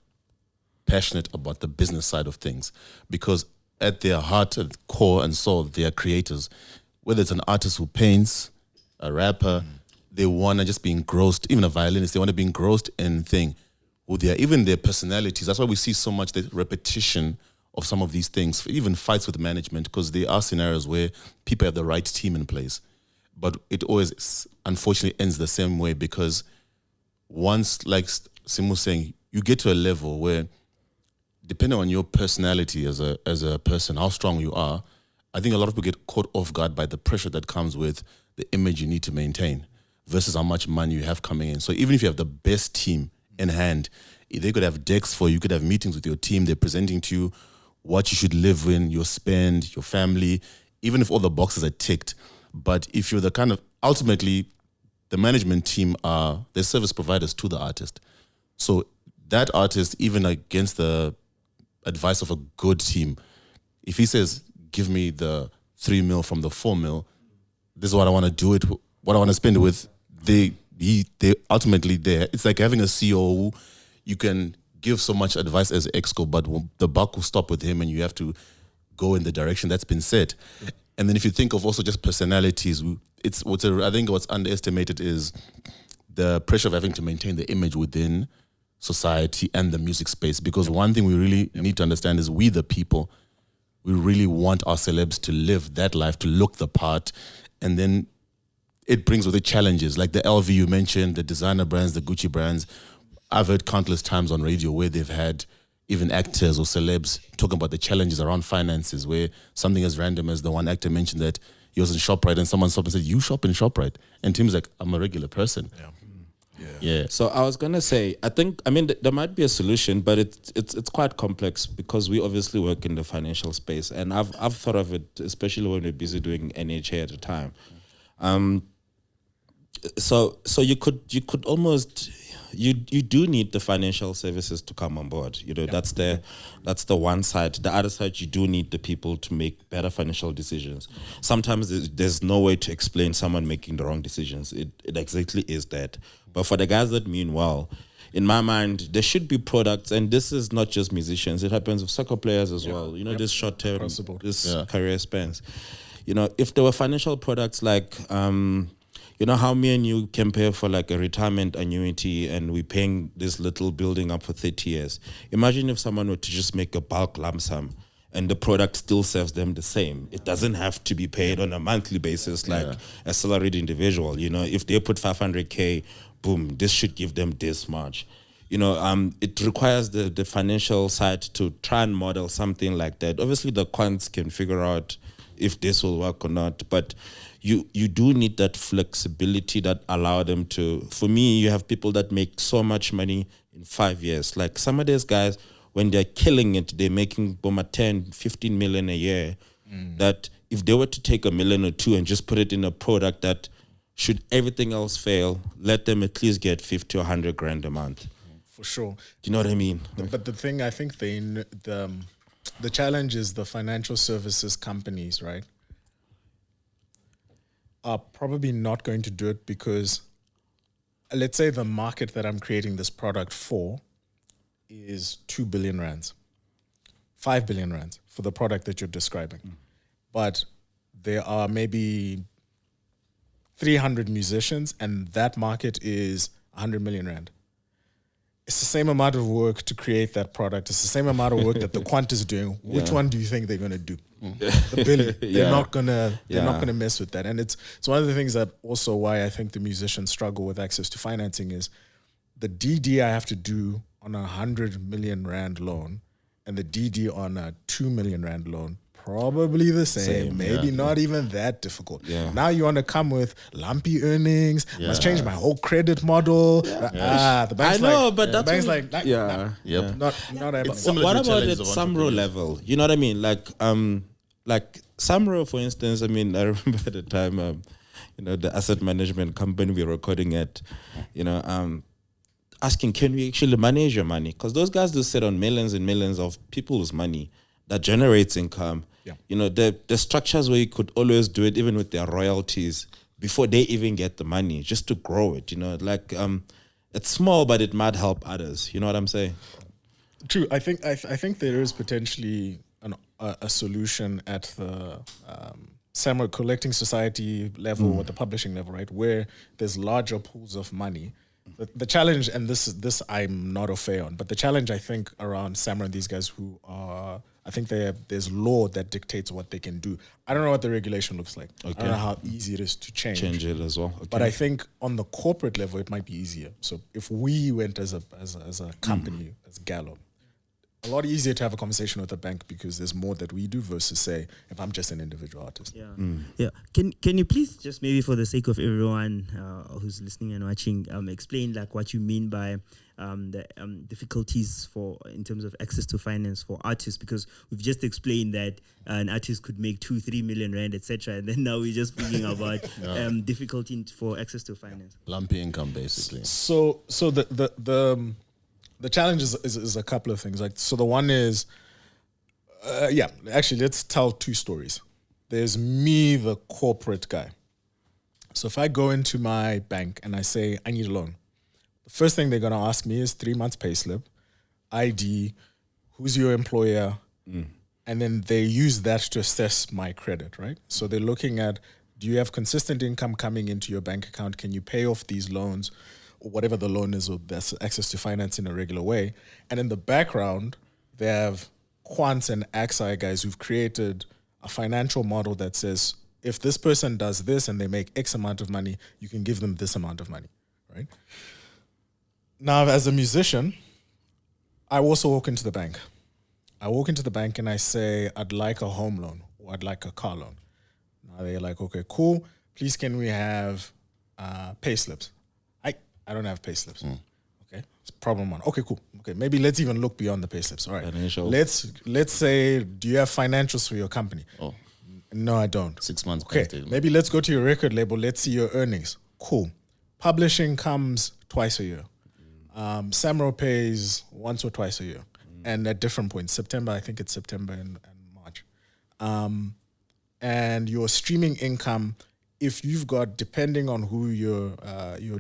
passionate about the business side of things, because at their heart and core and soul, they are creators. Whether it's an artist who paints, a rapper, they want to just be engrossed, even a violinist, they want to be engrossed in even their personalities. That's why we see so much the repetition of some of these things, even fights with management, because there are scenarios where people have the right team in place. But it always, unfortunately, ends the same way, because once, like Simu was saying, you get to a level where, depending on your personality as a person, how strong you are, I think a lot of people get caught off guard by the pressure that comes with the image you need to maintain versus how much money you have coming in. So even if you have the best team in hand, they could have decks for you, you could have meetings with your team, they're presenting to you what you should live in, your spend, your family, even if all the boxes are ticked. But if you're the kind of, ultimately, the management team are the service providers to the artist. So that artist, even against the advice of a good team, if he says, give me the 3 mil from the 4 mil, this is what I want to do it, what I want to spend it with, they ultimately there. It's like having a CEO who you can give so much advice as exco, but the buck will stop with him and you have to go in the direction that's been set. And then if you think of also just personalities, I think what's underestimated is the pressure of having to maintain the image within society and the music space. Because one thing we really need to understand is we the people, we really want our celebs to live that life, to look the part, and then it brings with it challenges like the LV you mentioned, the designer brands, the Gucci brands. I've heard countless times on radio where they've had even actors or celebs talking about the challenges around finances, where something as random as the one actor mentioned that he was in ShopRite and someone stopped and said, you shop in ShopRite? And Tim's like, I'm a regular person. Yeah. So I was gonna say, there might be a solution, but it's quite complex because we obviously work in the financial space, and I've thought of it, especially when we're busy doing NHA at a time. So you could almost, you do need the financial services to come on board. That's the one side. The other side, you do need the people to make better financial decisions. Sometimes there's no way to explain someone making the wrong decisions. It exactly is that. But for the guys that mean well, in my mind, there should be products, and this is not just musicians. It happens with soccer players as well. You know, this short term, this career spans. You know, if there were financial products like, you know, how me and you can pay for like a retirement annuity, and we're paying this little building up for 30 years. Imagine if someone were to just make a bulk lump sum, and the product still serves them the same. It doesn't have to be paid on a monthly basis like a salaried individual. You know, if they put 500K, boom, this should give them this much. You know, it requires the financial side to try and model something like that. Obviously, the quants can figure out if this will work or not, but you do need that flexibility that allow them to. For me, you have people that make so much money in 5 years. Like some of these guys, when they're killing it, they're making Boma 10, 15 million a year. That if they were to take $1 million or $2 million and just put it in a product that, should everything else fail, let them at least get 50 or 100 grand a month. For sure. Do you know what I mean? But the thing, I think the challenge is the financial services companies, right, are probably not going to do it because, let's say the market that I'm creating this product for is 2 billion rands, 5 billion rands for the product that you're describing. But there are maybe 300 musicians and that market is 100 million rand. It's the same amount of work to create that product. It's the same amount of work that the quant is doing. Which one do you think they're going to do? The billion. They're not going to mess with that. And it's one of the things that also why I think the musicians struggle with access to financing is the DD I have to do on a 100 million rand loan and the DD on a 2 million rand loan, probably the same. Maybe not even that difficult. Now you want to come with lumpy earnings, must change my whole credit model. The bank's but the bank's like, not able. What about at Samro level? You know what I mean? Like Samro, for instance, I mean, I remember at the time, you know, the asset management company we were recording at, you know, asking, can we actually manage your money? Because those guys do sit on millions and millions of people's money that generates income. You know, the structures where you could always do it, even with their royalties, before they even get the money, just to grow it. You know, like it's small, but it might help others. You know what I'm saying? True. I think there is potentially a solution at the Samurai Collecting Society level or the publishing level, right, where there's larger pools of money. The challenge, and this I'm not a fair on, but the challenge I think around Samurai and these guys who are, I think there's law that dictates what they can do. I don't know what the regulation looks like. I don't know how easy it is to change it as well. But I think on the corporate level it might be easier. So if we went as a company, as Gallo, a lot easier to have a conversation with a bank because there's more that we do versus say if I'm just an individual artist. Can you please just maybe for the sake of everyone who's listening and watching, explain like what you mean by the difficulties in terms of access to finance for artists, because we've just explained that an artist could make 2-3 million rand, etc., and then now we're just speaking about difficulty for access to finance, lumpy income basically. So the challenge is a couple of things. Like, so the one is, actually, let's tell two stories. There's me, the corporate guy. So if I go into my bank and I say, I need a loan, the first thing they're going to ask me is 3 months payslip, ID, who's your employer, and then they use that to assess my credit, right? So they're looking at, do you have consistent income coming into your bank account? Can you pay off these loans? Or whatever the loan is, or there's access to finance in a regular way. And in the background, they have quants and AXI guys who've created a financial model that says, if this person does this and they make X amount of money, you can give them this amount of money, right? Now, as a musician, I also walk into the bank. I walk into the bank and I say, I'd like a home loan or I'd like a car loan. Now they're like, okay, cool. Please, can we have pay slips? I don't have pay slips. Okay, it's problem one. Okay, cool. Okay, maybe let's even look beyond the pay slips. All right, let's say, do you have financials for your company? Oh, no, I don't. 6 months. Okay, maybe let's go to your record label. Let's see your earnings. Cool. Publishing comes twice a year. Samro pays once or twice a year, and at different points. September, I think it's September and March. And your streaming income, if you've got, depending on who your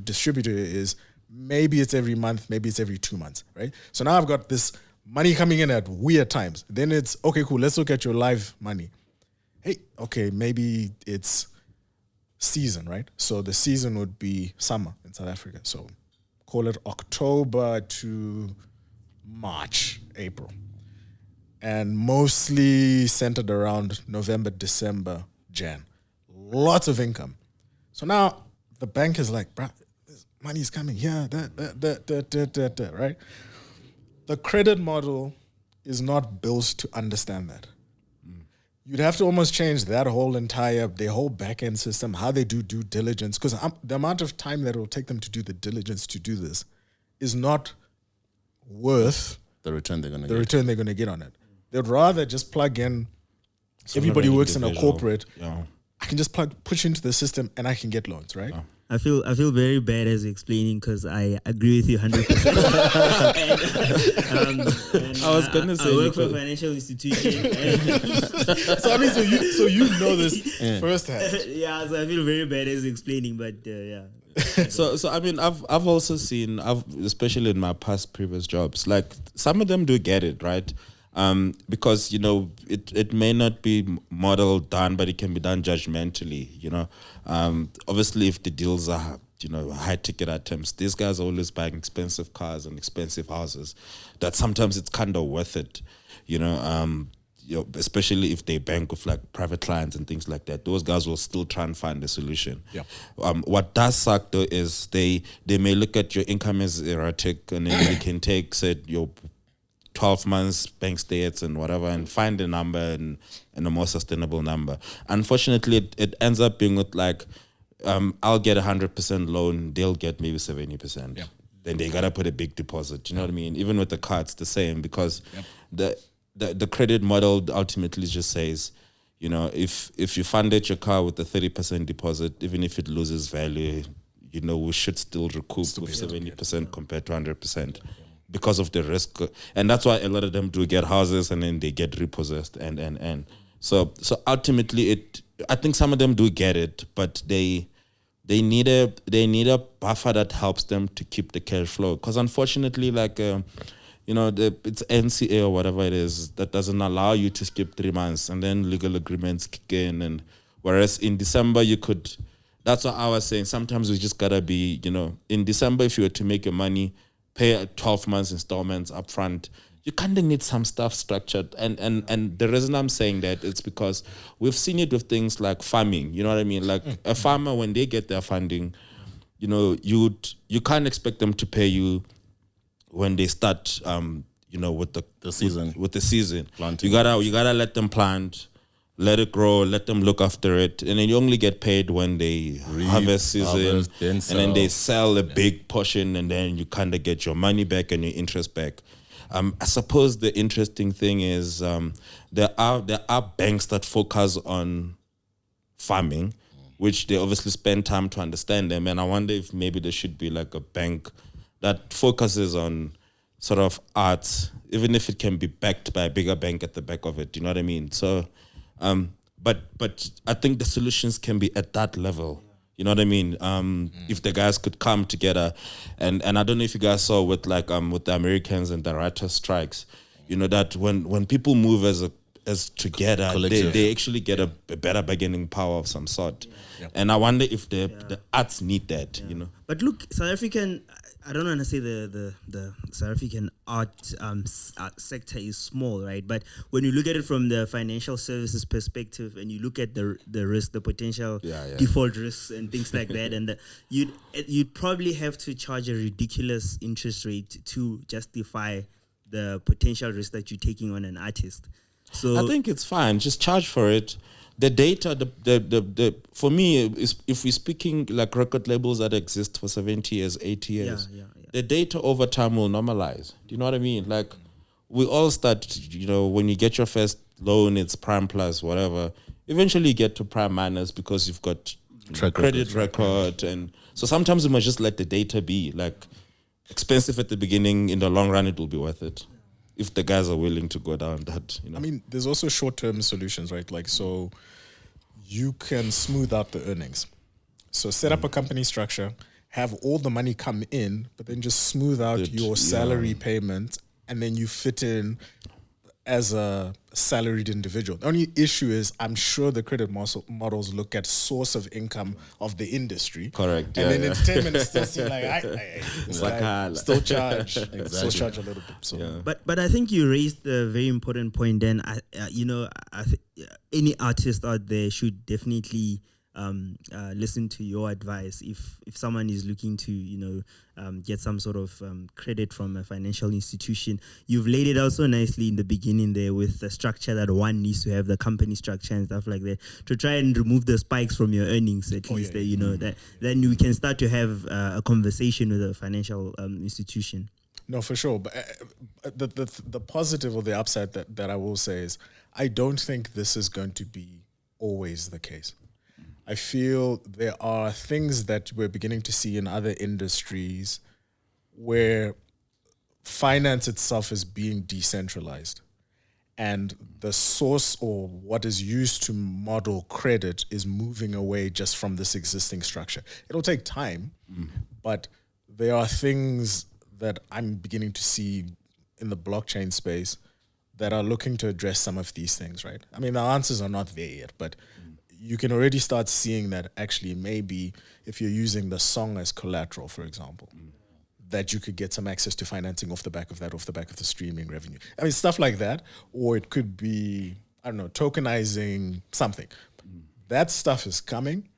distributor is, maybe it's every month, maybe it's every 2 months, right? So now I've got this money coming in at weird times. Then it's, okay, cool, let's look at your live money. Hey, okay, maybe it's season, right? So the season would be summer in South Africa. So call it October to March, April. And mostly centered around November, December, Jan. Lots of income. So now the bank is like, bruh, this money's coming here, right? The credit model is not built to understand that. You'd have to almost change that their whole back-end system, how they do due diligence, because the amount of time that it will take them to do the diligence to do this is not worth The return they're going to the get. return they're going to get on it. They'd rather just plug in. Everybody works in a corporate. Yeah. I can just push into the system and I can get loans, right? I feel very bad as you're explaining because I agree with you 100%. I was gonna say I work for a financial institution. So I mean, so you know this firsthand. Yeah, so I feel very bad as you're explaining, but yeah. So I mean, I've also seen, especially in my previous jobs, like some of them do get it, right? Because it may not be model done, but it can be done judgmentally. Obviously, if the deals are high ticket items, these guys are always buying expensive cars and expensive houses. That sometimes it's kind of worth it. Especially if they bank with like private clients and things like that, those guys will still try and find a solution. Yeah. What does suck though is they may look at your income as erratic, and then they can take, say, your 12 months bank states and whatever and find a number and a more sustainable number. Unfortunately, it ends up being with like, I'll get 100% loan, they'll get maybe 70%. Yeah. Then they gotta put a big deposit. You know what I mean? Even with the cards, the same, because the credit model ultimately just says, if you funded your car with a 30% deposit, even if it loses value, we should still recoup with 70% compared to 100%. Because of the risk, and that's why a lot of them do get houses and then they get repossessed and so ultimately I think some of them do get it, but they need a buffer that helps them to keep the cash flow, because unfortunately, like it's NCA or whatever it is that doesn't allow you to skip 3 months, and then legal agreements kick in, and whereas in December you could. That's what I was saying. Sometimes we just gotta be, in December, if you were to make your money, pay 12 months installments up front, you kind of need some stuff structured. And the reason I'm saying that is because we've seen it with things like farming. You know what I mean? Like a farmer, when they get their funding, you can't expect them to pay you when they start, with the season. With the season. Planting. You gotta let them plant, let it grow, let them look after it, and then you only get paid when they harvest season, and then they sell a big portion, and then you kind of get your money back and your interest back. I suppose the interesting thing is there are banks that focus on farming, which they obviously spend time to understand them, and I wonder if maybe there should be like a bank that focuses on sort of arts, even if it can be backed by a bigger bank at the back of it. You know what I mean? So. But I think the solutions can be at that level. You know what I mean? If the guys could come together, and I don't know if you guys saw with the Americans and the writer strikes, that when people move as together, they actually get a better bargaining power of some sort. Yeah. And I wonder if the arts need that. But look, South African. I don't want to say the South African art sector is small, right? But when you look at it from the financial services perspective, and you look at the risk, the potential default risks and things like that, and you'd probably have to charge a ridiculous interest rate to justify the potential risk that you're taking on an artist. So I think it's fine. Just charge for it. The data, the for me, is if we're speaking like record labels that exist for 70 years, 80 years, the data over time will normalize. Do you know what I mean? Like, we all start, when you get your first loan, it's prime plus whatever. Eventually you get to prime minus because you've got credit record. And so sometimes we must just let the data be. Like, expensive at the beginning, in the long run, it will be worth it. If the guys are willing to go down that, I mean, there's also short-term solutions, right? Like, so you can smooth out the earnings. So set up a company structure, have all the money come in, but then just smooth out your salary payment, and then you fit in as a salaried individual. The only issue is I'm sure the credit models look at source of income of the industry. Correct. And Yeah, then yeah. entertainment is still seen like, this guy still charge. Still charge a little bit. So. But I think you raised a very important point. Then any artist out there should definitely listen to your advice if someone is looking to get some sort of credit from a financial institution. You've laid it out so nicely in the beginning there with the structure that one needs to have, the company structure and stuff like that, to try and remove the spikes from your earnings at least. That then we can start to have a conversation with a financial institution. No, for sure. But the positive or the upside that I will say is I don't think this is going to be always the case. I feel there are things that we're beginning to see in other industries where finance itself is being decentralized, and the source or what is used to model credit is moving away just from this existing structure. It'll take time, but there are things that I'm beginning to see in the blockchain space that are looking to address some of these things, right? I mean, the answers are not there yet, but you can already start seeing that actually maybe if you're using the song as collateral, for example, that you could get some access to financing off the back of the streaming revenue. I mean, stuff like that. Or it could be, I don't know, tokenizing something. That stuff is coming.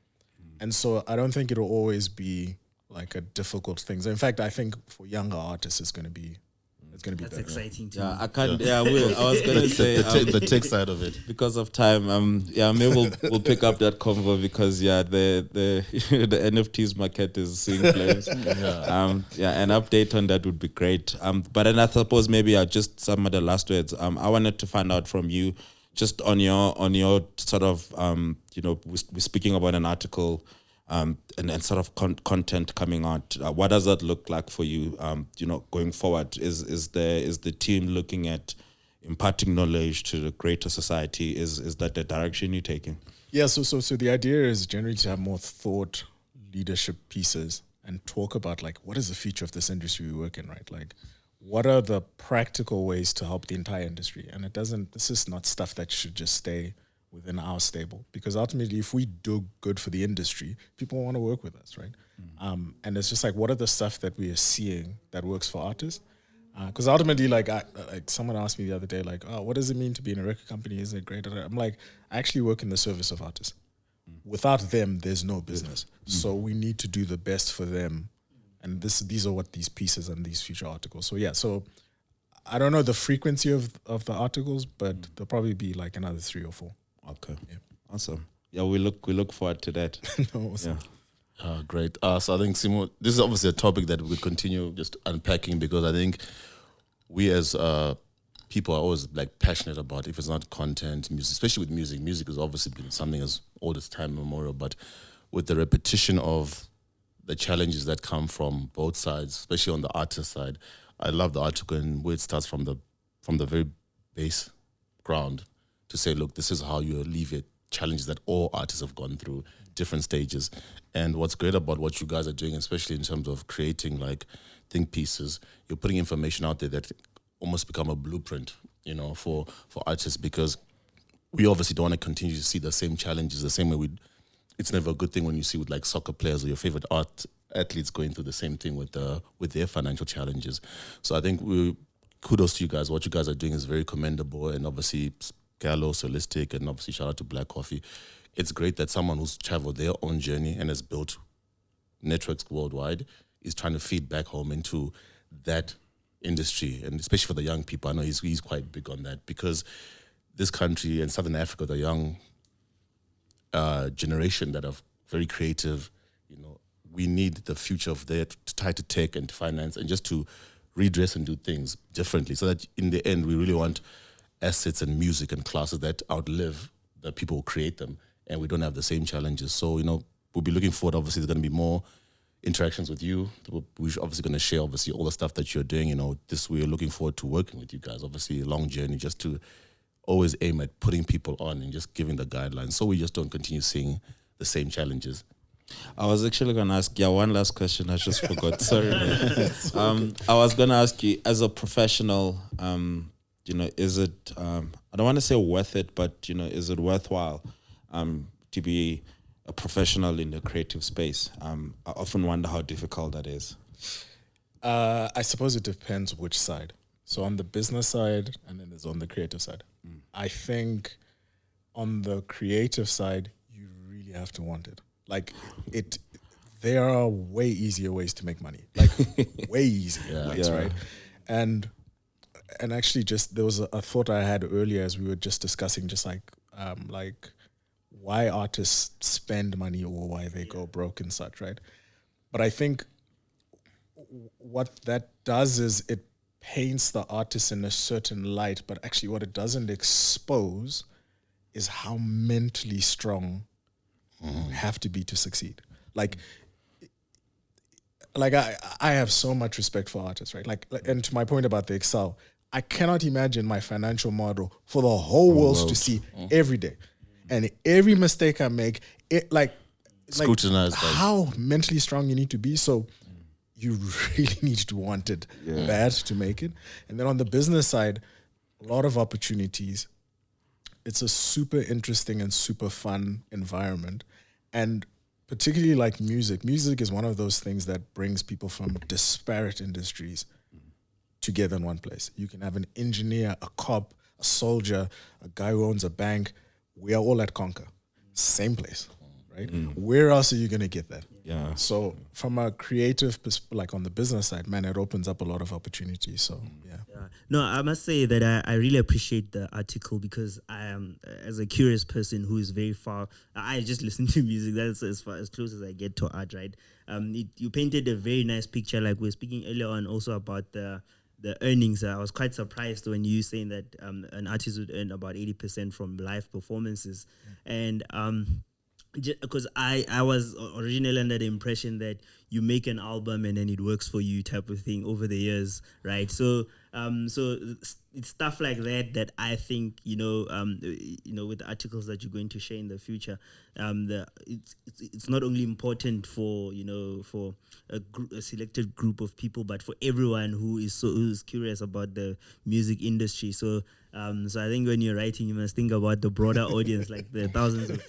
And so I don't think it'll always be like a difficult thing. So in fact, I think for younger artists, it's going to be better. That's exciting too. Yeah, I can't. Yeah, I was gonna say the tech side of it. because of time. Maybe we'll pick up that convo because the the NFTs market is seeing flames. An update on that would be great. But then I suppose maybe just some of the last words. I wanted to find out from you, just on your sort of we're speaking about an article. And sort of content coming out. What does that look like for you? Going forward, is the team looking at imparting knowledge to the greater society? Is that the direction you're taking? Yeah. So the idea is generally to have more thought leadership pieces and talk about like what is the future of this industry we work in, right? Like what are the practical ways to help the entire industry? And this is not stuff that should just stay within our stable, because ultimately if we do good for the industry, people want to work with us, right? And it's just like, what are the stuff that we are seeing that works for artists? Because ultimately, like someone asked me the other day, like, oh, what does it mean to be in a record company? Isn't it great? I'm like, I actually work in the service of artists. Without them, there's no business. So we need to do the best for them. And these are what these pieces and these future articles. So I don't know the frequency of the articles, but there'll probably be like another 3 or 4. Okay. Yeah. Awesome. Yeah, we look forward to that. Awesome. Yeah. Great. So I think, Simo, this is obviously a topic that we continue just unpacking, because I think we as people are always like passionate about, if it's not content, music, especially with music. Music has obviously been something as old as time memorial, but with the repetition of the challenges that come from both sides, especially on the artist side, I love the article and where it starts from the very base ground to say, look, this is how you alleviate challenges that all artists have gone through, different stages. And what's great about what you guys are doing, especially in terms of creating like think pieces, you're putting information out there that almost become a blueprint, for artists, because we obviously don't want to continue to see the same challenges the same way it's never a good thing when you see with like soccer players or your favorite athletes going through the same thing with their financial challenges. So I think kudos to you guys. What you guys are doing is very commendable, and obviously Gallo, Solistic, and obviously shout out to Black Coffee. It's great that someone who's traveled their own journey and has built networks worldwide is trying to feed back home into that industry, and especially for the young people. I know he's quite big on that, because this country and Southern Africa, the young generation that are very creative, we need the future of that to tie to tech and to finance and just to redress and do things differently, so that in the end we really want assets and music and classes that outlive the people who create them, and we don't have the same challenges. So, we'll be looking forward. Obviously, there's going to be more interactions with you. We're obviously going to share, obviously, all the stuff that you're doing. We're looking forward to working with you guys. Obviously, a long journey, just to always aim at putting people on and just giving the guidelines, so we just don't continue seeing the same challenges. I was actually going to ask, one last question. I just forgot. Sorry. I was going to ask you, as a professional, is it, I don't want to say worth it, but, is it worthwhile to be a professional in the creative space? I often wonder how difficult that is. I suppose it depends which side. So on the business side, and then there's on the creative side. I think on the creative side, you really have to want it. Like there are way easier ways to make money. Like way easier ways, right? And actually, just there was a thought I had earlier as we were just discussing, just like why artists spend money or why they go broke and such, right? But I think what that does is it paints the artist in a certain light, but actually what it doesn't expose is how mentally strong you have to be to succeed. Like I have so much respect for artists, right? Like, and to my point about the Excel, I cannot imagine my financial model for the whole world to see every day. And every mistake I make, Scrutinized. How mentally strong you need to be. So you really need to want it bad to make it. And then on the business side, a lot of opportunities. It's a super interesting and super fun environment. And particularly like music. Music is one of those things that brings people from disparate industries together in one place. You can have an engineer, a cop, a soldier, a guy who owns a bank. We are all at Conquer. Same place, right? Where else are you going to get that? Yeah. So from a creative, like on the business side, man, it opens up a lot of opportunities. So, yeah. No, I must say that I really appreciate the article because I am, as a curious person who is very far, I just listen to music. That's as close as I get to art, right? You painted a very nice picture, like we were speaking earlier on also about the earnings. I was quite surprised when you saying that an artist would earn about 80% from live performances. And because I was originally under the impression that you make an album and then it works for you type of thing over the years, right? So it's stuff like that I think with the articles that you're going to share in the future, it's not only important for for a selected group of people, but for everyone who's curious about the music industry. So I think when you're writing, you must think about the broader audience, like the thousands of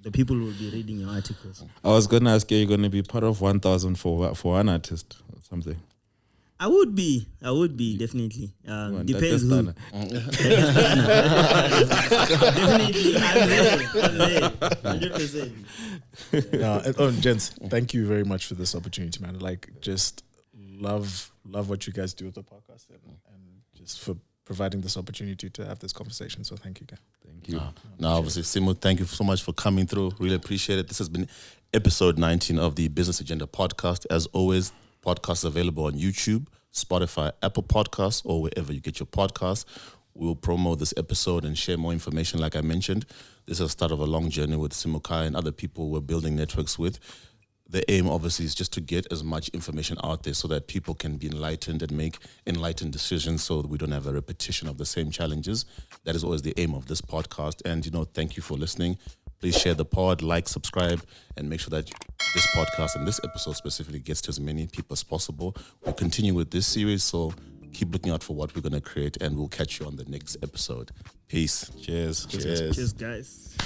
the people who will be reading your articles. I was going to ask you, are you going to be part of 1,000 for one artist or something? I would be definitely. Depends who. Definitely, I'm there. 100%. Gents, thank you very much for this opportunity, man. Like, just love what you guys do with the podcast and just for providing this opportunity to have this conversation. So thank you, guys. Thank you. Now, obviously, Simu, thank you so much for coming through. Really appreciate it. This has been episode 19 of the Business Agenda podcast. As always, podcasts available on YouTube, Spotify, Apple Podcasts, or wherever you get your podcasts. We will promote this episode and share more information, like I mentioned. This is the start of a long journey with Simukayi and other people we're building networks with. The aim, obviously, is just to get as much information out there so that people can be enlightened and make enlightened decisions so that we don't have a repetition of the same challenges. That is always the aim of this podcast. And, thank you for listening. Please share the pod, like, subscribe, and make sure that this podcast and this episode specifically gets to as many people as possible. We'll continue with this series, so keep looking out for what we're going to create, and we'll catch you on the next episode. Peace. Cheers. Cheers, guys.